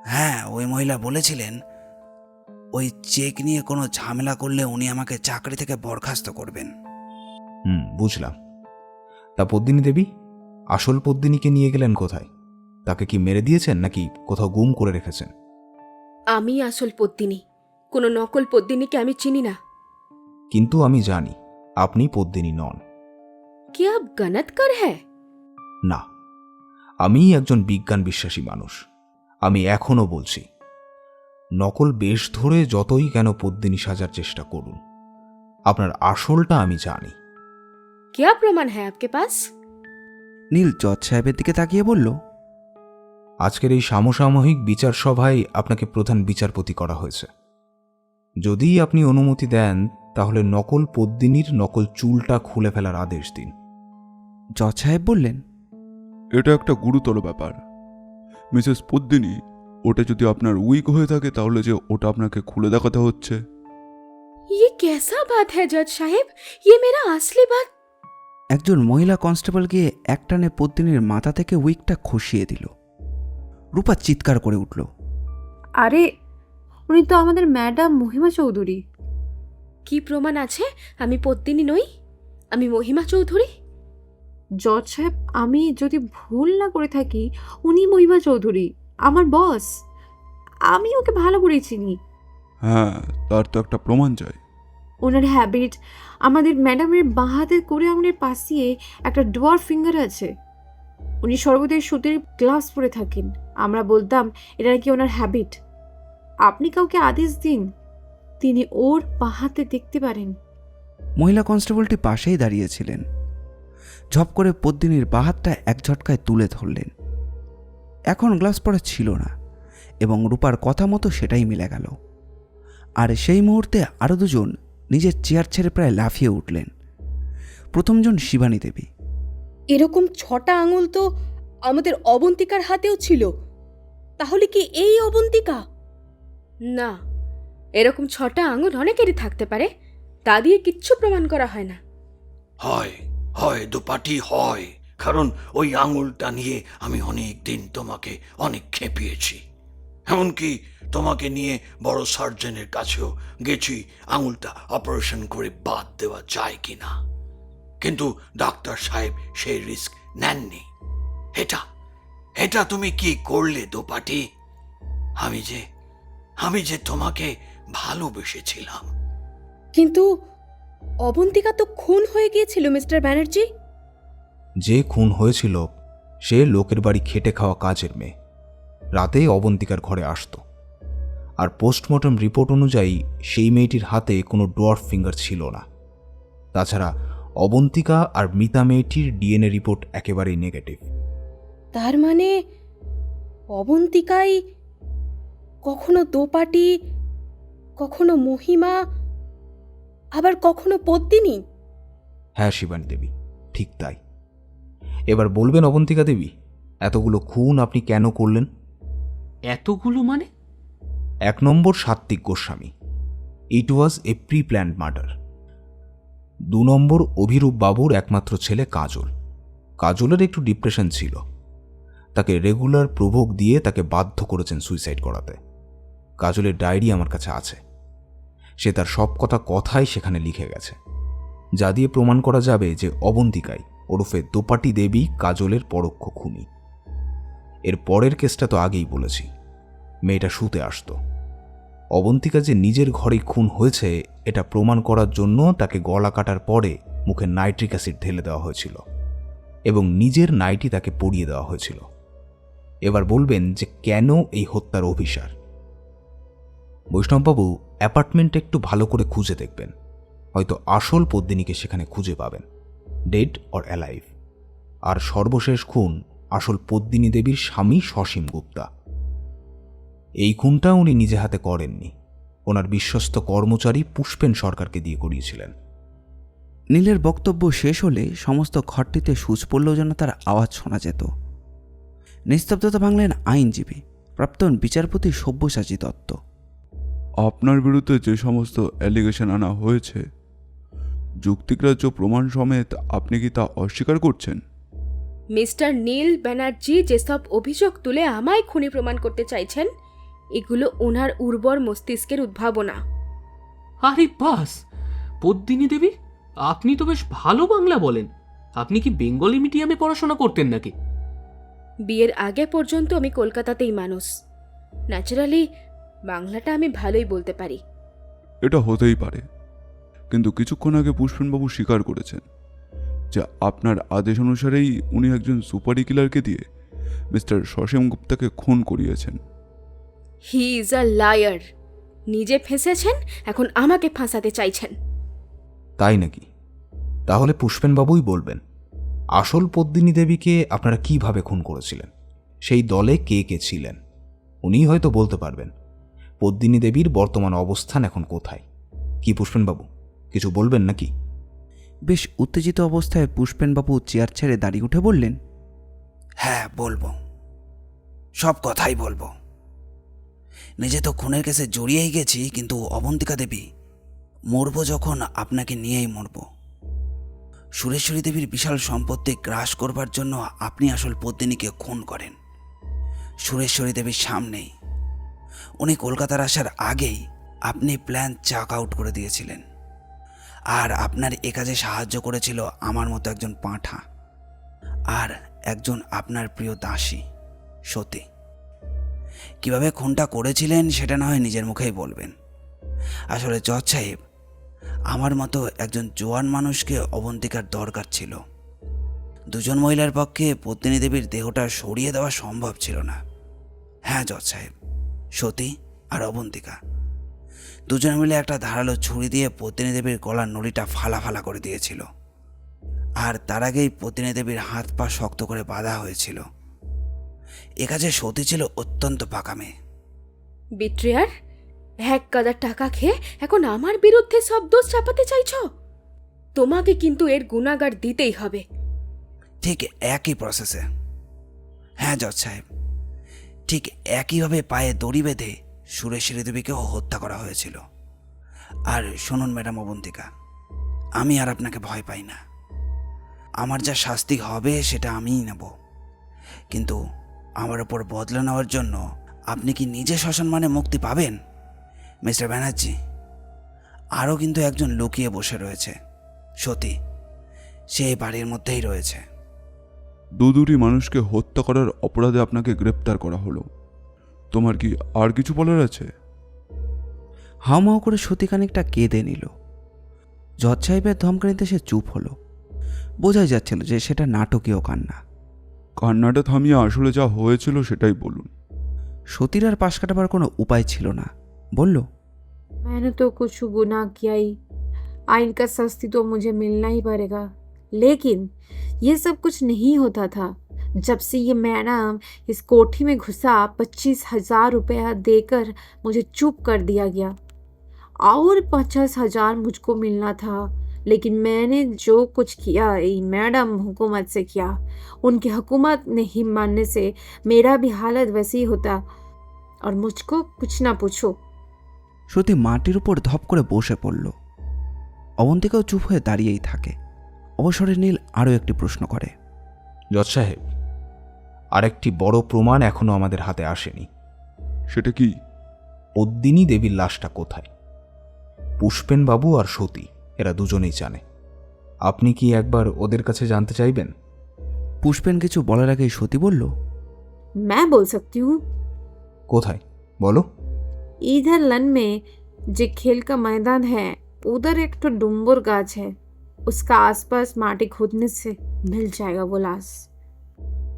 হ্যাঁ, ওই মহিলা বলেছিলেন ওই চেক নিয়ে কোনো ঝামেলা করলে উনি আমাকে চাকরি থেকে বরখাস্ত করবেন। বুঝলাম। তা পদ্মিনী দেবী, আসল পদ্মিনীকে নিয়ে গেলেন কোথায়? তাকে কি মেরে দিয়েছেন নাকি কোথাও গুম করে রেখেছেন? আমি আসল পদ্মিনী, কোনো নকল পদ্মিনীকে আমি চিনি না। কিন্তু আমি জানি আপনি পদ্মিনী নন। কি আপ গনত কর হ্যায়? না, আমি একজন বিজ্ঞান বিশ্বাসী মানুষ। আমি এখনো বলছি, নকল বেশ ধরে যতই কেন পদ্মিনী সাজার চেষ্টা করুন, আপনার আসলটা আমি জানি। क्या प्रमाण है आपके पास? নীল জজ সাহেবের দিকে তাকিয়ে বলল, আজকের এই সমসাময়িক বিচার সভায় আপনাকে প্রধান বিচারপতি করা হয়েছে। যদি আপনি অনুমতি দেন তাহলে নকল পদ্মিনীর নকল চুলটা খুলে ফেলার আদেশ দিন। জজ সাহেব বললেন, এটা একটা গুরুতর ব্যাপার মিসেস পদ্মিনী। ওটা যদি আপনার উইক হয়ে থাকে তাহলে যে ওটা আপনাকে খুলে দেখাতে হচ্ছে। ये कैसा बात है जज साहेब, ये मेरा असली बात। একজন মহিলা কনস্টেবল গিয়ে একটানে পদ্মিনীর মাথা থেকে উইকটা খসিয়ে দিল। রূপা চিৎকার করে উঠল, আরে উনি তো আমাদের ম্যাডাম মহিমা চৌধুরী। কি প্রমাণ আছে আমি পদ্মিনী নই, আমি মহিমা চৌধুরী? জজ সাহেব, আমি যদি ভুল না করে থাকি উনি মহিমা চৌধুরী, আমার বস। আমি ওকে ভালো করে চিনি। হ্যাঁ, তার তো একটা প্রমাণ চাই। ওনার হ্যাবিট, আমাদের ম্যাডামের বাঁ হাতের করে আঙুলের পাশিয়ে একটা ডোয়ার্ফ ফিঙ্গার আছে। উনি সর্বদাই সুতির গ্লাভস পরে থাকেন। আমরা বলতাম এটা নাকি ওনার হ্যাবিট। আপনি কাউকে আদেশ দিন, তিনি ওর বাঁ হাতে দেখতে পারেন। মহিলা কনস্টেবলটি পাশেই দাঁড়িয়েছিলেন। ঝপ করে পদ্মিনীর বাঁ হাতটা এক ঝটকায় তুলে ধরলেন। এখন গ্লাভস পরা ছিল না, এবং রূপার কথা মতো সেটাই মিলে গেল। আর সেই মুহূর্তে আরও দুজন নিজের চেয়ার ছেড়ে প্রায় লাফিয়ে উঠলেন। প্রথমজন শিবানী দেবী। এরকম 6টা আঙুল তো আমাদের অবন্তিকার হাতেও ছিল, তাহলে কি এই অবন্তিকা? না, এরকম 6টা আঙুল অনেকেরই থাকতে পারে, তা দিয়ে কিচ্ছু প্রমাণ করা হয় না। হয় হয় দুপাটি হয়, কারণ ওই আঙুলটা নিয়ে আমি অনেক দিন তোমাকে অনেক খেপিয়েছি। এমনকি তোমাকে নিয়ে বড় সার্জনের কাছেও গেছি আঙুলটা অপারেশন করে বাদ দেওয়া যায় কিনা, কিন্তু ডাক্তার সাহেব সেই রিস্ক নেননি। এটা এটা তুমি কি করলে দুপাটি? আমি যে তোমাকে ভালোবেসেছিলাম। কিন্তু অবন্তিকা তো খুন হয়ে গিয়েছিল মিস্টার ব্যানার্জি। যে খুন হয়েছিল সে লোকের বাড়ি খেটে খাওয়া কাজের মেয়ে, রাতে অবন্তিকার ঘরে আসতো। আর পোস্টমর্টম রিপোর্ট অনুযায়ী সেই মেয়েটির হাতে কোনো ডোয়ার্ফ ফিঙ্গার ছিল না। তাছাড়া অবন্তিকা আর মৃতা মেয়েটির ডিএনএ রিপোর্ট একেবারেই নেগেটিভ। তার মানে অবন্তিকাই কখনো দোপাটি, কখনো মহিমা, আবার কখনো পদ্মিনী। হ্যাঁ শিবানী দেবী, ঠিক তাই। এবার বলবেন অবন্তিকা দেবী, এতগুলো খুন আপনি কেন করলেন? এতগুলো মানে? 1 নম্বর সাত্বিক গোস্বামী, ইট ওয়াজ এ প্রি প্ল্যান্ড মার্ডার। 2 নম্বর অভিরূপ বাবুর একমাত্র ছেলে কাজল। কাজলের একটু ডিপ্রেশন ছিল, তাকে রেগুলার প্রভোগ দিয়ে তাকে বাধ্য করেছেন সুইসাইড করাতে। কাজলের ডায়েরি আমার কাছে আছে, সে তার সব কথাই সেখানে লিখে গেছে, যা দিয়ে প্রমাণ করা যাবে যে অবন্তিকাই ওরফে দোপাটি দেবী কাজলের পরোক্ষ খুনি। এর পরের কেসটা তো আগেই বলেছি, মেয়েটা শুতে আসতো। অবন্তিকা যে নিজের ঘরেই খুন হয়েছে এটা প্রমাণ করার জন্য তাকে গলা কাটার পরে মুখে নাইট্রিক অ্যাসিড ঢেলে দেওয়া হয়েছিল এবং নিজের নাইটি তাকে পরিয়ে দেওয়া হয়েছিল। এবার বলবেন যে কেন এই হত্যার অভিসার? বৈষ্ণববাবু, অ্যাপার্টমেন্ট একটু ভালো করে খুঁজে দেখবেন, হয়তো আসল পদ্মিনীকে সেখানে খুঁজে পাবেন, ডেড অর অ্যালাইভ। আর সর্বশেষ খুন আসল পদ্মিনী দেবীর স্বামী সসীম গুপ্তা। এই খুনটা উনি নিজে হাতে করেননি, ওনার বিশ্বস্ত কর্মচারী পুষ্পেন সরকারকে দিয়ে করিয়েছিলেন। নীলের বক্তব্য শেষ হলে সমস্ত ঘরটিতে সুচ পড়লেও যেন তার আওয়াজ শোনা যেত। নিস্তব্ধতা ভাঙলেন আইনজীবী প্রাক্তন বিচারপতি সব্যসাচী দত্ত। আপনার বিরুদ্ধে যে সমস্ত অ্যালিগেশন আনা হয়েছে, যুক্তিগ্রাহ্য প্রমাণ সমেত আপনি কি তা অস্বীকার করছেন? মিস্টার নীল ব্যানার্জি যেসব অভিযোগ তুলে আমায় খুনি প্রমাণ করতে চাইছেন, এগুলো ওনার উর্বর মস্তিষ্কের উদ্ভাবনা। আরে বাস, পদ্মিনী দেবী, আপনি তো বেশ ভালো বাংলা বলেন। আপনি কি বেঙ্গলি মিডিয়ামে পড়াশোনা করতেন নাকি? বিয়ের আগে পর্যন্ত আমি কলকাতাতেই মানুষ, ন্যাচারালি বাংলাটা আমি ভালোই বলতে পারি। এটা হতেই পারে, কিন্তু কিছুক্ষণ আগে পুষ্পেনবাবু স্বীকার করেছেন যে আপনার আদেশ অনুসারেই উনি একজন সুপারি কিলারকে দিয়ে মিস্টার সসীম গুপ্তাকে খুন করিয়েছেন। He is a liar. নিজে ফেঁসেছেন, এখন আমাকে ফাঁসাতে চাইছেন। তাই নাকি? তাহলে পুষ্পেনবাবুই বলবেন আসল পদ্মিনী দেবীকে আপনারা কিভাবে খুন করেছিলেন, সেই দলে কে কে ছিলেন। উনিই হয়তো বলতে পারবেন পদ্মিনী দেবীর বর্তমান অবস্থান এখন কোথায়। কি পুষ্পেনবাবু, কিছু বলবেন নাকি? বেশ উত্তেজিত অবস্থায় পুষ্পেনবাবু চেয়ার ছেড়ে দাঁড়িয়ে উঠে বললেন, হ্যাঁ বলবো, সব কথাই বলবো। নিজে তো খুনের কেসে জড়িয়েই গেছি, কিন্তু অবন্তিকা দেবী, মরবো যখন আপনাকে নিয়েই মরবো। সুরেশ্বরী দেবীর বিশাল সম্পত্তি গ্রাস করবার জন্য আপনি আসল পদ্মিনীকে খুন করেন সুরেশ্বরী দেবীর সামনেই। উনি কলকাতার আসার আগেই আপনি প্ল্যান চাক আউট করে দিয়েছিলেন, আর আপনার এ কাজে সাহায্য করেছিল আমার মতো একজন পাঁঠা আর একজন আপনার প্রিয় দাসী সতী। কিভাবে খুনটা করেছিলেন সেটা না হয় নিজের মুখেই বলবেন। আসলে জজ সাহেব, আমার মতো একজন জোয়ান মানুষকে অবন্তিকার দরকার ছিল। দুজন মহিলার পক্ষে পদ্মিনী দেবীর দেহটা সরিয়ে দেওয়া সম্ভব ছিল না। হ্যাঁ জজ সাহেব, সতী আর অবন্তিকা দুজন মিলে একটা ধারালো ছুরি দিয়ে পদ্মিনী দেবীর গলার নলিটা ফালা ফালা করে দিয়েছিল, আর তার আগেই পদ্মিনী দেবীর হাত পা শক্ত করে বাঁধা হয়েছিল। এ কাজে সতী ছিল অত্যন্ত পাকা মেয়ে। বিট্রেয়ার, 1 গাদা টাকা খেয়ে এখন আমার বিরুদ্ধে সব দোষ চাপাতে চাইছ? তোমাকে কিন্তু এর গুনাগার দিতেই হবে। ঠিক একই প্রসেসে। হ্যাঁ জজ সাহেব, ঠিক একইভাবে পায়ে দড়ি বেঁধে সুরেশ্বরী দেবীকেও হত্যা করা হয়েছিল। আর শুনুন ম্যাডাম অবন্তিকা, আমি আর আপনাকে ভয় পাই না। আমার যা শাস্তি হবে সেটা আমিই নেব, কিন্তু আমার ওপর বদলা নেওয়ার জন্য আপনি কি নিজে সসম্মানে মুক্তি পাবেন? মিস্টার ব্যানার্জি, আরও কিন্তু একজন লুকিয়ে বসে রয়েছে, সতী। সে বাড়ির মধ্যেই রয়েছে। দুদুরি মানুষকে হত্যা করার অপরাধে আপনাকে গ্রেপ্তার করা হলো। তোমার কি আর কিছু বলার আছে? হাউমাউ করে সতী খানিকটা কেঁদে নিল। জজ সাহেবের ধমকানিতে সে চুপ হলো। বোঝাই যাচ্ছিল যে সেটা নাটকীয় কান্না। কান্নাটা থামিয়ে আসলে যা হয়েছিল সেটাই বলুন। সতীর আর পাশ কাটাবার কোনো উপায় ছিল না। বলল, मैंने तो कुछ गुनाह किया ही, आइन का सस्ती तो मुझे मिलना ही पड़ेगा। लेकिन ये सब कुछ नहीं होता था जब से ये मैडम इस कोठी में घुसा। 25,000 रुपया देकर मुझे चुप कर दिया गया और 50,000 मुझको मिलना था। लेकिन मैंने जो कुछ किया ये मैडम हुकूमत से किया। उनकी हुकूमत नहीं मानने से मेरा भी हालत वैसी ही होता। और मुझको कुछ ना पूछो। শ্রুতি মাটির উপর ধপ করে বসে পড়ল। অবন্তিকাও চুপ হয়ে দাঁড়িয়েই থাকে। অবসরে নীল আরও একটি প্রশ্ন করে। জজ সাহেব, আরেকটি বড় প্রমাণ এখনো আমাদের হাতে আসেনি। সেটা কি? পদ্মিনী দেবীর লাশটা কোথায়? পুষ্পেন বাবু আর সতী এরা দুজনেই জানে। আপনি কি একবার ওদের কাছে জানতে চাইবেন? পুষ্পেন কিছু বলার আগেই সতী বলল, मैं बोल सकती हूँ। কোথায় বলো? इधर लन में जो खेल का मैदान है उधर एक तो डुम्बुर गाछ है, उसका आसपास माटी खोदने से मिल जाएगा वो लाश।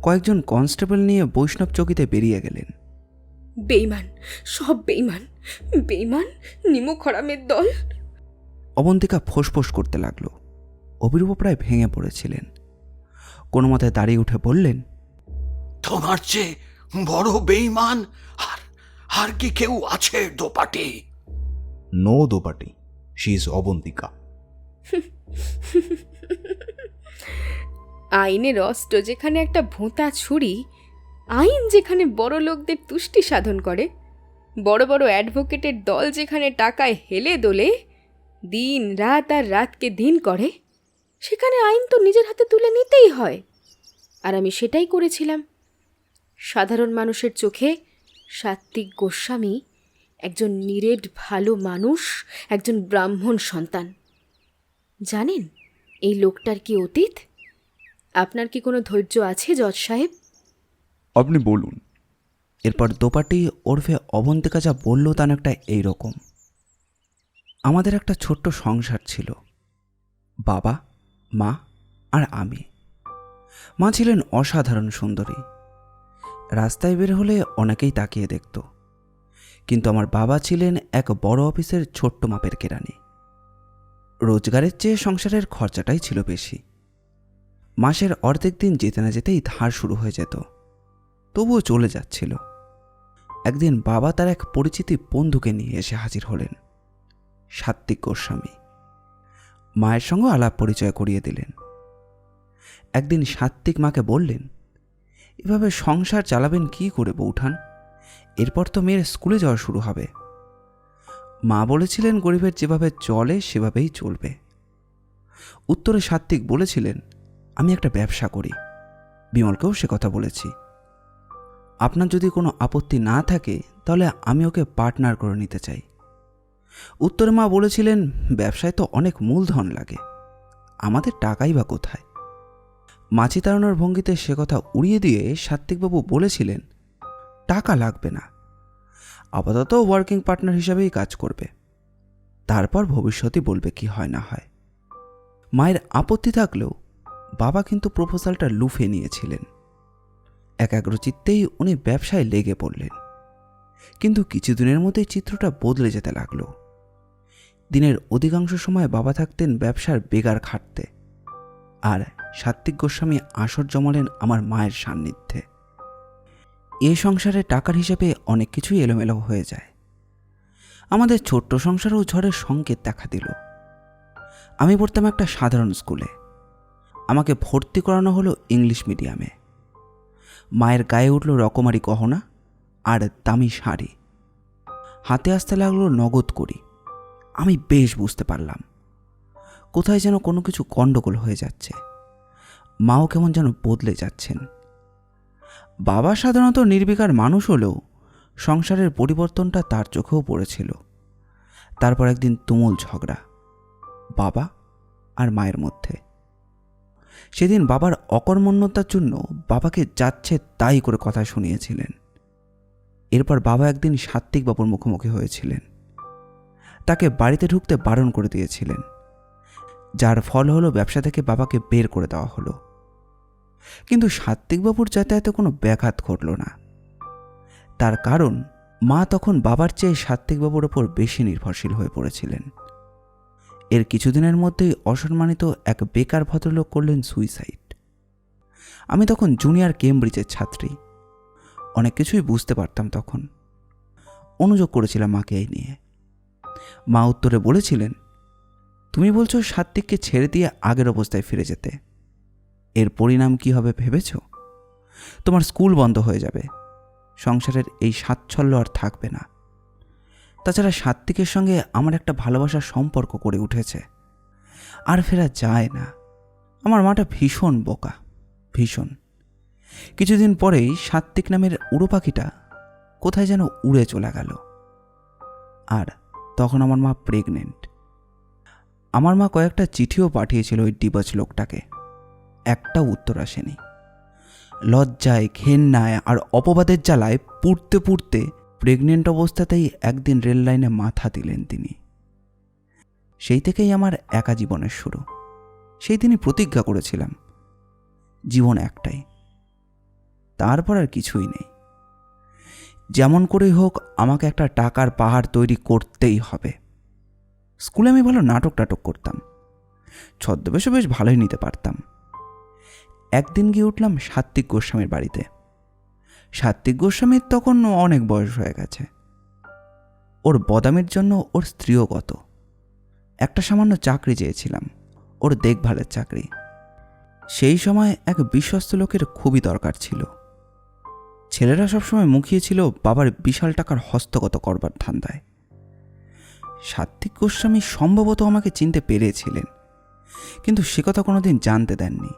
কয়েকজন কনস্টেবল নিয়ে বৈষ্ণব চৌকিতে বেরিয়ে গেলেন। বেইমান, সব বেইমান, বেইমান নিমক হরামের দল। অবন্তিকা ফোঁস করতে লাগলো। অভিরূপ প্রায় ভেঙে পড়েছিলেন। কোনো মতে দাঁড়িয়ে উঠে বললেন, তোমার চেয়ে বড় বেঈমান আর আর কি কেউ আছে Dopati? No Dopati, she is Abantika. আইনের অস্ত্র যেখানে একটা ভোঁতা ছুরি, আইন যেখানে বড় লোকদের তুষ্টি সাধন করে, বড় বড় অ্যাডভোকেটের দল যেখানে টাকায় হেলে দোলে, দিন রাত আর রাতকে দিন করে, সেখানে আইন তো নিজের হাতে তুলে নিতেই হয়। আর আমি সেটাই করেছিলাম। সাধারণ মানুষের চোখে সাত্বিক গোস্বামী একজন নিরেট ভালো মানুষ, একজন ব্রাহ্মণ সন্তান। জানেন এই লোকটার কি অতীত? আপনার কি কোনো ধৈর্য আছে জজ সাহেব? আপনি বলুন। এরপর দোপাটি ওরফে অবন্তিকা যা বলল তা একটা এইরকম। আমাদের একটা ছোট্ট সংসার ছিল, বাবা, মা আর আমি। মা ছিলেন অসাধারণ সুন্দরী। রাস্তায় বের হলে অনেকেই তাকিয়ে দেখত। কিন্তু আমার বাবা ছিলেন এক বড় অফিসের ছোট্ট মাপের কেরানি। রোজগারের চেয়ে সংসারের খরচাটাই ছিল বেশি। মাসের অর্ধেক দিন যেতে না যেতেই ধার শুরু হয়ে যেত, তবুও চলে যাচ্ছিল। একদিন বাবা তার এক পরিচিতি বন্ধুকে নিয়ে এসে হাজির হলেন, সাত্বিক গোস্বামী। মায়ের সঙ্গে আলাপ পরিচয় করিয়ে দিলেন। একদিন সাত্বিক মাকে বললেন, এভাবে সংসার চালাবেন কি করে বৌঠান? এরপর তো মেয়ের স্কুলে যাওয়া শুরু হবে। মা বলেছিলেন গরিবের যেভাবে চলে সেভাবেই চলবে। উত্তরে সাত্বিক বলেছিলেন, আমি একটা ব্যবসা করি। বিমলকেও সে কথা বলেছি। আপনার যদি কোনো আপত্তি না থাকে তাহলে আমি ওকে পার্টনার করে নিতে চাই। উত্তরে মা বলেছিলেন, ব্যবসায় তো অনেক মূলধন লাগে, আমাদের টাকাই বা কোথায়? মাছি তাড়ানোর ভঙ্গিতে সে কথা উড়িয়ে দিয়ে সাত্বিকবাবু বলেছিলেন, টাকা লাগবে না, আপাতত ওয়ার্কিং পার্টনার হিসাবেই কাজ করবে, তারপর ভবিষ্যতে বলবে কি হয় না হয়। মায়ের আপত্তি থাকলেও বাবা কিন্তু প্রপোজালটা লুফে নিয়েছিলেন। একাগ্রচিত্তেই উনি ব্যবসায় লেগে পড়লেন। কিন্তু কিছুদিনের মধ্যেই চিত্রটা বদলে যেতে লাগলো। দিনের অধিকাংশ সময় বাবা থাকতেন ব্যবসার বেগার খাটতে, আর সাত্বিক গোস্বামী আসর জমালেন আমার মায়ের সান্নিধ্যে। এ সংসারে টাকার হিসেবে অনেক কিছুই এলোমেলো হয়ে যায়। আমাদের ছোট্ট সংসারেও ঝড়ের সংকেত দেখা দিল। আমি পড়তাম একটা সাধারণ স্কুলে। আমাকে ভর্তি করানো হলো ইংলিশ মিডিয়ামে। মায়ের গায়ে উঠল রকমারি গহনা আর দামি শাড়ি। হাতে আসতে লাগলো নগদ করি। আমি বেশ বুঝতে পারলাম কোথায় যেন কোনো কিছু গণ্ডগোল হয়ে যাচ্ছে। মাও কেমন যেন বদলে যাচ্ছেন। বাবা সাধারণত নির্বিকার মানুষ হলেও সংসারের পরিবর্তনটা তার চোখেও পড়েছিল। তারপর একদিন তুমুল ঝগড়া বাবা আর মায়ের মধ্যে। সেদিন বাবার অকর্মণ্যতার জন্য বাবাকে যাচ্ছে তাই করে কথা শুনিয়েছিলেন। এরপর বাবা একদিন সাত্বিকবাবুর মুখোমুখি হয়েছিলেন। তাকে বাড়িতে ঢুকতে বারণ করে দিয়েছিলেন, যার ফল হলো ব্যবসা থেকে বাবাকে বের করে দেওয়া হলো। কিন্তু সাত্বিকবাবুর যাতায়াতে কোনো ব্যাঘাত ঘটল না। তার কারণ মা তখন বাবার চেয়ে সাত্বিকবাবুর ওপর বেশি নির্ভরশীল হয়ে পড়েছিলেন। এর কিছুদিনের মধ্যেই অসম্মানিত এক বেকার ভদ্রলোক করলেন সুইসাইড। আমি তখন জুনিয়র কেমব্রিজের ছাত্রী, অনেক কিছুই বুঝতে পারতাম তখন। অনুযোগ করেছিলাম মাকে এই নিয়ে। মা উত্তরে বলেছিলেন, তুমি বলছো সাত্বিককে ছেড়ে দিয়ে আগের অবস্থায় ফিরে যেতে, এর পরিণাম কি হবে ভেবেছ? তোমার স্কুল বন্ধ হয়ে যাবে, সংসারের এই সাচ্ছল্য আর থাকবে না। তাছাড়া সাত্বিকের সঙ্গে আমার একটা ভালোবাসার সম্পর্ক করে উঠেছে, আর ফেরা যায় না। আমার মাটা ভীষণ বোকা, ভীষণ। কিছুদিন পরেই সাত্বিক নামের উড়ো পাখিটা কোথায় যেন উড়ে চলে গেল। আর তখন আমার মা প্রেগনেন্ট। আমার মা কয়েকটা চিঠিও পাঠিয়েছিল ওই ডিবাজ লোকটাকে, একটাও উত্তর আসেনি। লজ্জায়, ঘেন্নায় আর অপবাদের জ্বালায় পুড়তে পুড়তে প্রেগনেন্ট অবস্থাতেই একদিন রেল লাইনে মাথা দিলেন তিনি। সেই থেকেই আমার একা জীবনের শুরু। সেই দিনই প্রতিজ্ঞা করেছিলাম, জীবন একটাই, তারপর আর কিছুই নেই। যেমন করেই হোক আমাকে একটা টাকার পাহাড় তৈরি করতেই হবে। স্কুলে আমি ভালো নাটক করতাম, ছদ্মবেশও বেশ ভালোই নিতে পারতাম। একদিন গিয়ে উঠলাম সাত্বিক গোস্বামীর বাড়িতে। সাত্বিক গোস্বামীর তখন অনেক বয়স হয়ে গেছে। ওর বদামের জন্য ওর স্ত্রীও গত। একটা সামান্য চাকরি চেয়েছিলাম, ওর দেখভালের চাকরি। সেই সময় এক বিশ্বস্ত লোকের খুবই দরকার ছিল। ছেলেরা সবসময় মুখিয়েছিল বাবার বিশাল টাকার হস্তগত করবার ধান্দায়। সাত্বিক গোস্বামী সম্ভবত আমাকে চিনতে পেরেছিলেন, কিন্তু সে কথা কোনোদিন জানতে দেননি।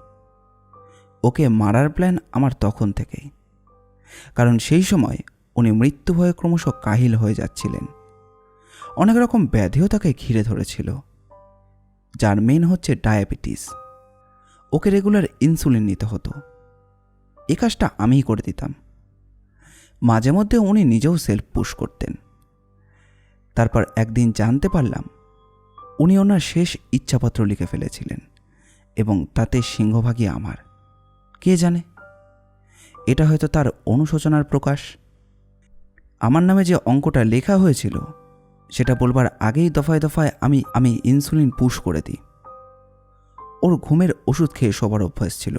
ওকে মারার প্ল্যান আমার তখন থেকেই, কারণ সেই সময় উনি মৃত্যু ভয়ে ক্রমশ কাহিল হয়ে যাচ্ছিলেন। অনেক রকম ব্যাধিও তাকে ঘিরে ধরেছিল, যার মেন হচ্ছে ডায়াবেটিস। ওকে রেগুলার ইনসুলিন নিতে হতো। এ কাজটা আমিই করে দিতাম। মাঝে মধ্যে উনি নিজেও সেলফ পুশ করতেন। তারপর একদিন জানতে পারলাম উনি ওনার শেষ ইচ্ছাপত্র লিখে ফেলেছিলেন, এবং তাতে সিংহভাগই আমার। কে জানে, এটা হয়তো তার অনুশোচনার প্রকাশ। আমার নামে যে অঙ্কটা লেখা হয়েছিল সেটা বলবার আগেই দফায় দফায় আমি ইনসুলিন পুশ করে দিই। ওর ঘুমের ওষুধ খেয়ে সবার অভ্যাস ছিল।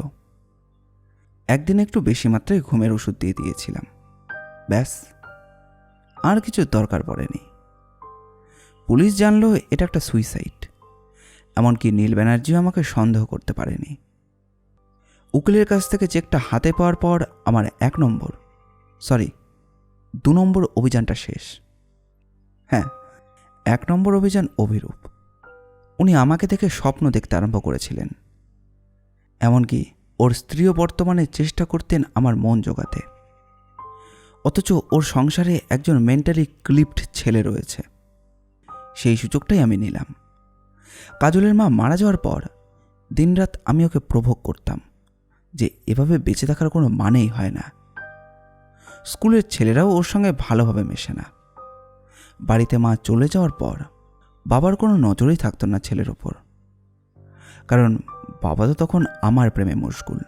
একদিন একটু বেশি মাত্রায় ঘুমের ওষুধ দিয়ে দিয়েছিলাম, ব্যাস, আর কিছু দরকার পড়েনি। পুলিশ জানলো এটা একটা সুইসাইড। এমনকি নীল ব্যানার্জিও আমাকে সন্দেহ করতে পারেনি। উকিলের কাছ থেকে চেকটা হাতে পাওয়ার পর আমার 2 নম্বর অভিযানটা শেষ। হ্যাঁ, 1 নম্বর অভিযান অভিরূপ। উনি আমাকে দেখে স্বপ্ন দেখতে আরম্ভ করেছিলেন। এমনকি ওর স্ত্রীও বর্তমানে চেষ্টা করতেন আমার মন জোগাতে। অথচ ওর সংসারে একজন মেন্টালি ক্লিপ্ট ছেলে রয়েছে। সেই সুযোগটাই আমি নিলাম। কাজলের মা মারা যাওয়ার পর দিনরাত আমি ওকে প্রভোগ করতাম যে এভাবে বেঁচে থাকার কোনো মানেই হয় না। স্কুলের ছেলেরাও ওর সঙ্গে ভালোভাবে মেশে না। বাড়িতে মা চলে যাওয়ার পর বাবার কোনো নজরই থাকতো না ছেলের ওপর, কারণ বাবা তো তখন আমার প্রেমে মশগুল।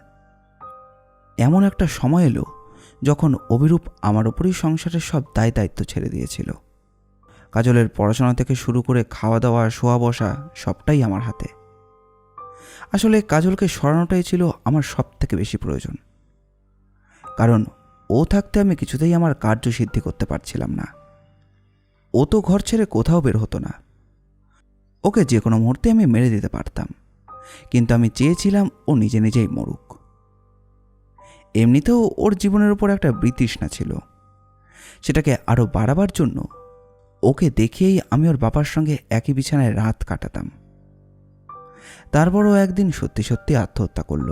এমন একটা সময় এলো যখন অভিরূপ আমার ওপরই সংসারের সব দায় দায়িত্ব ছেড়ে দিয়েছিল। কাজলের পড়াশোনা থেকে শুরু করে খাওয়া দাওয়া, শোয়া বসা সবটাই আমার হাতে। আসলে কাজলকে সরানোটাই ছিল আমার সব থেকে বেশি প্রয়োজন, কারণ ও থাকতে আমি কিছুতেই আমার কার্যসিদ্ধি করতে পারছিলাম না। ও তো ঘর ছেড়ে কোথাও বের হতো না। ওকে যে কোনো মুহূর্তে আমি মেরে দিতে পারতাম, কিন্তু আমি চেয়েছিলাম ও নিজে নিজেই মরুক। এমনিতেও ওর জীবনের উপর একটা বিতৃষ্ণা ছিল, সেটাকে আরও বাড়াবার জন্য ওকে দেখিয়েই আমি ওর বাবার সঙ্গে একই বিছানায় রাত কাটাতাম। তারপরও একদিন সত্যি সত্যি আত্মহত্যা করল।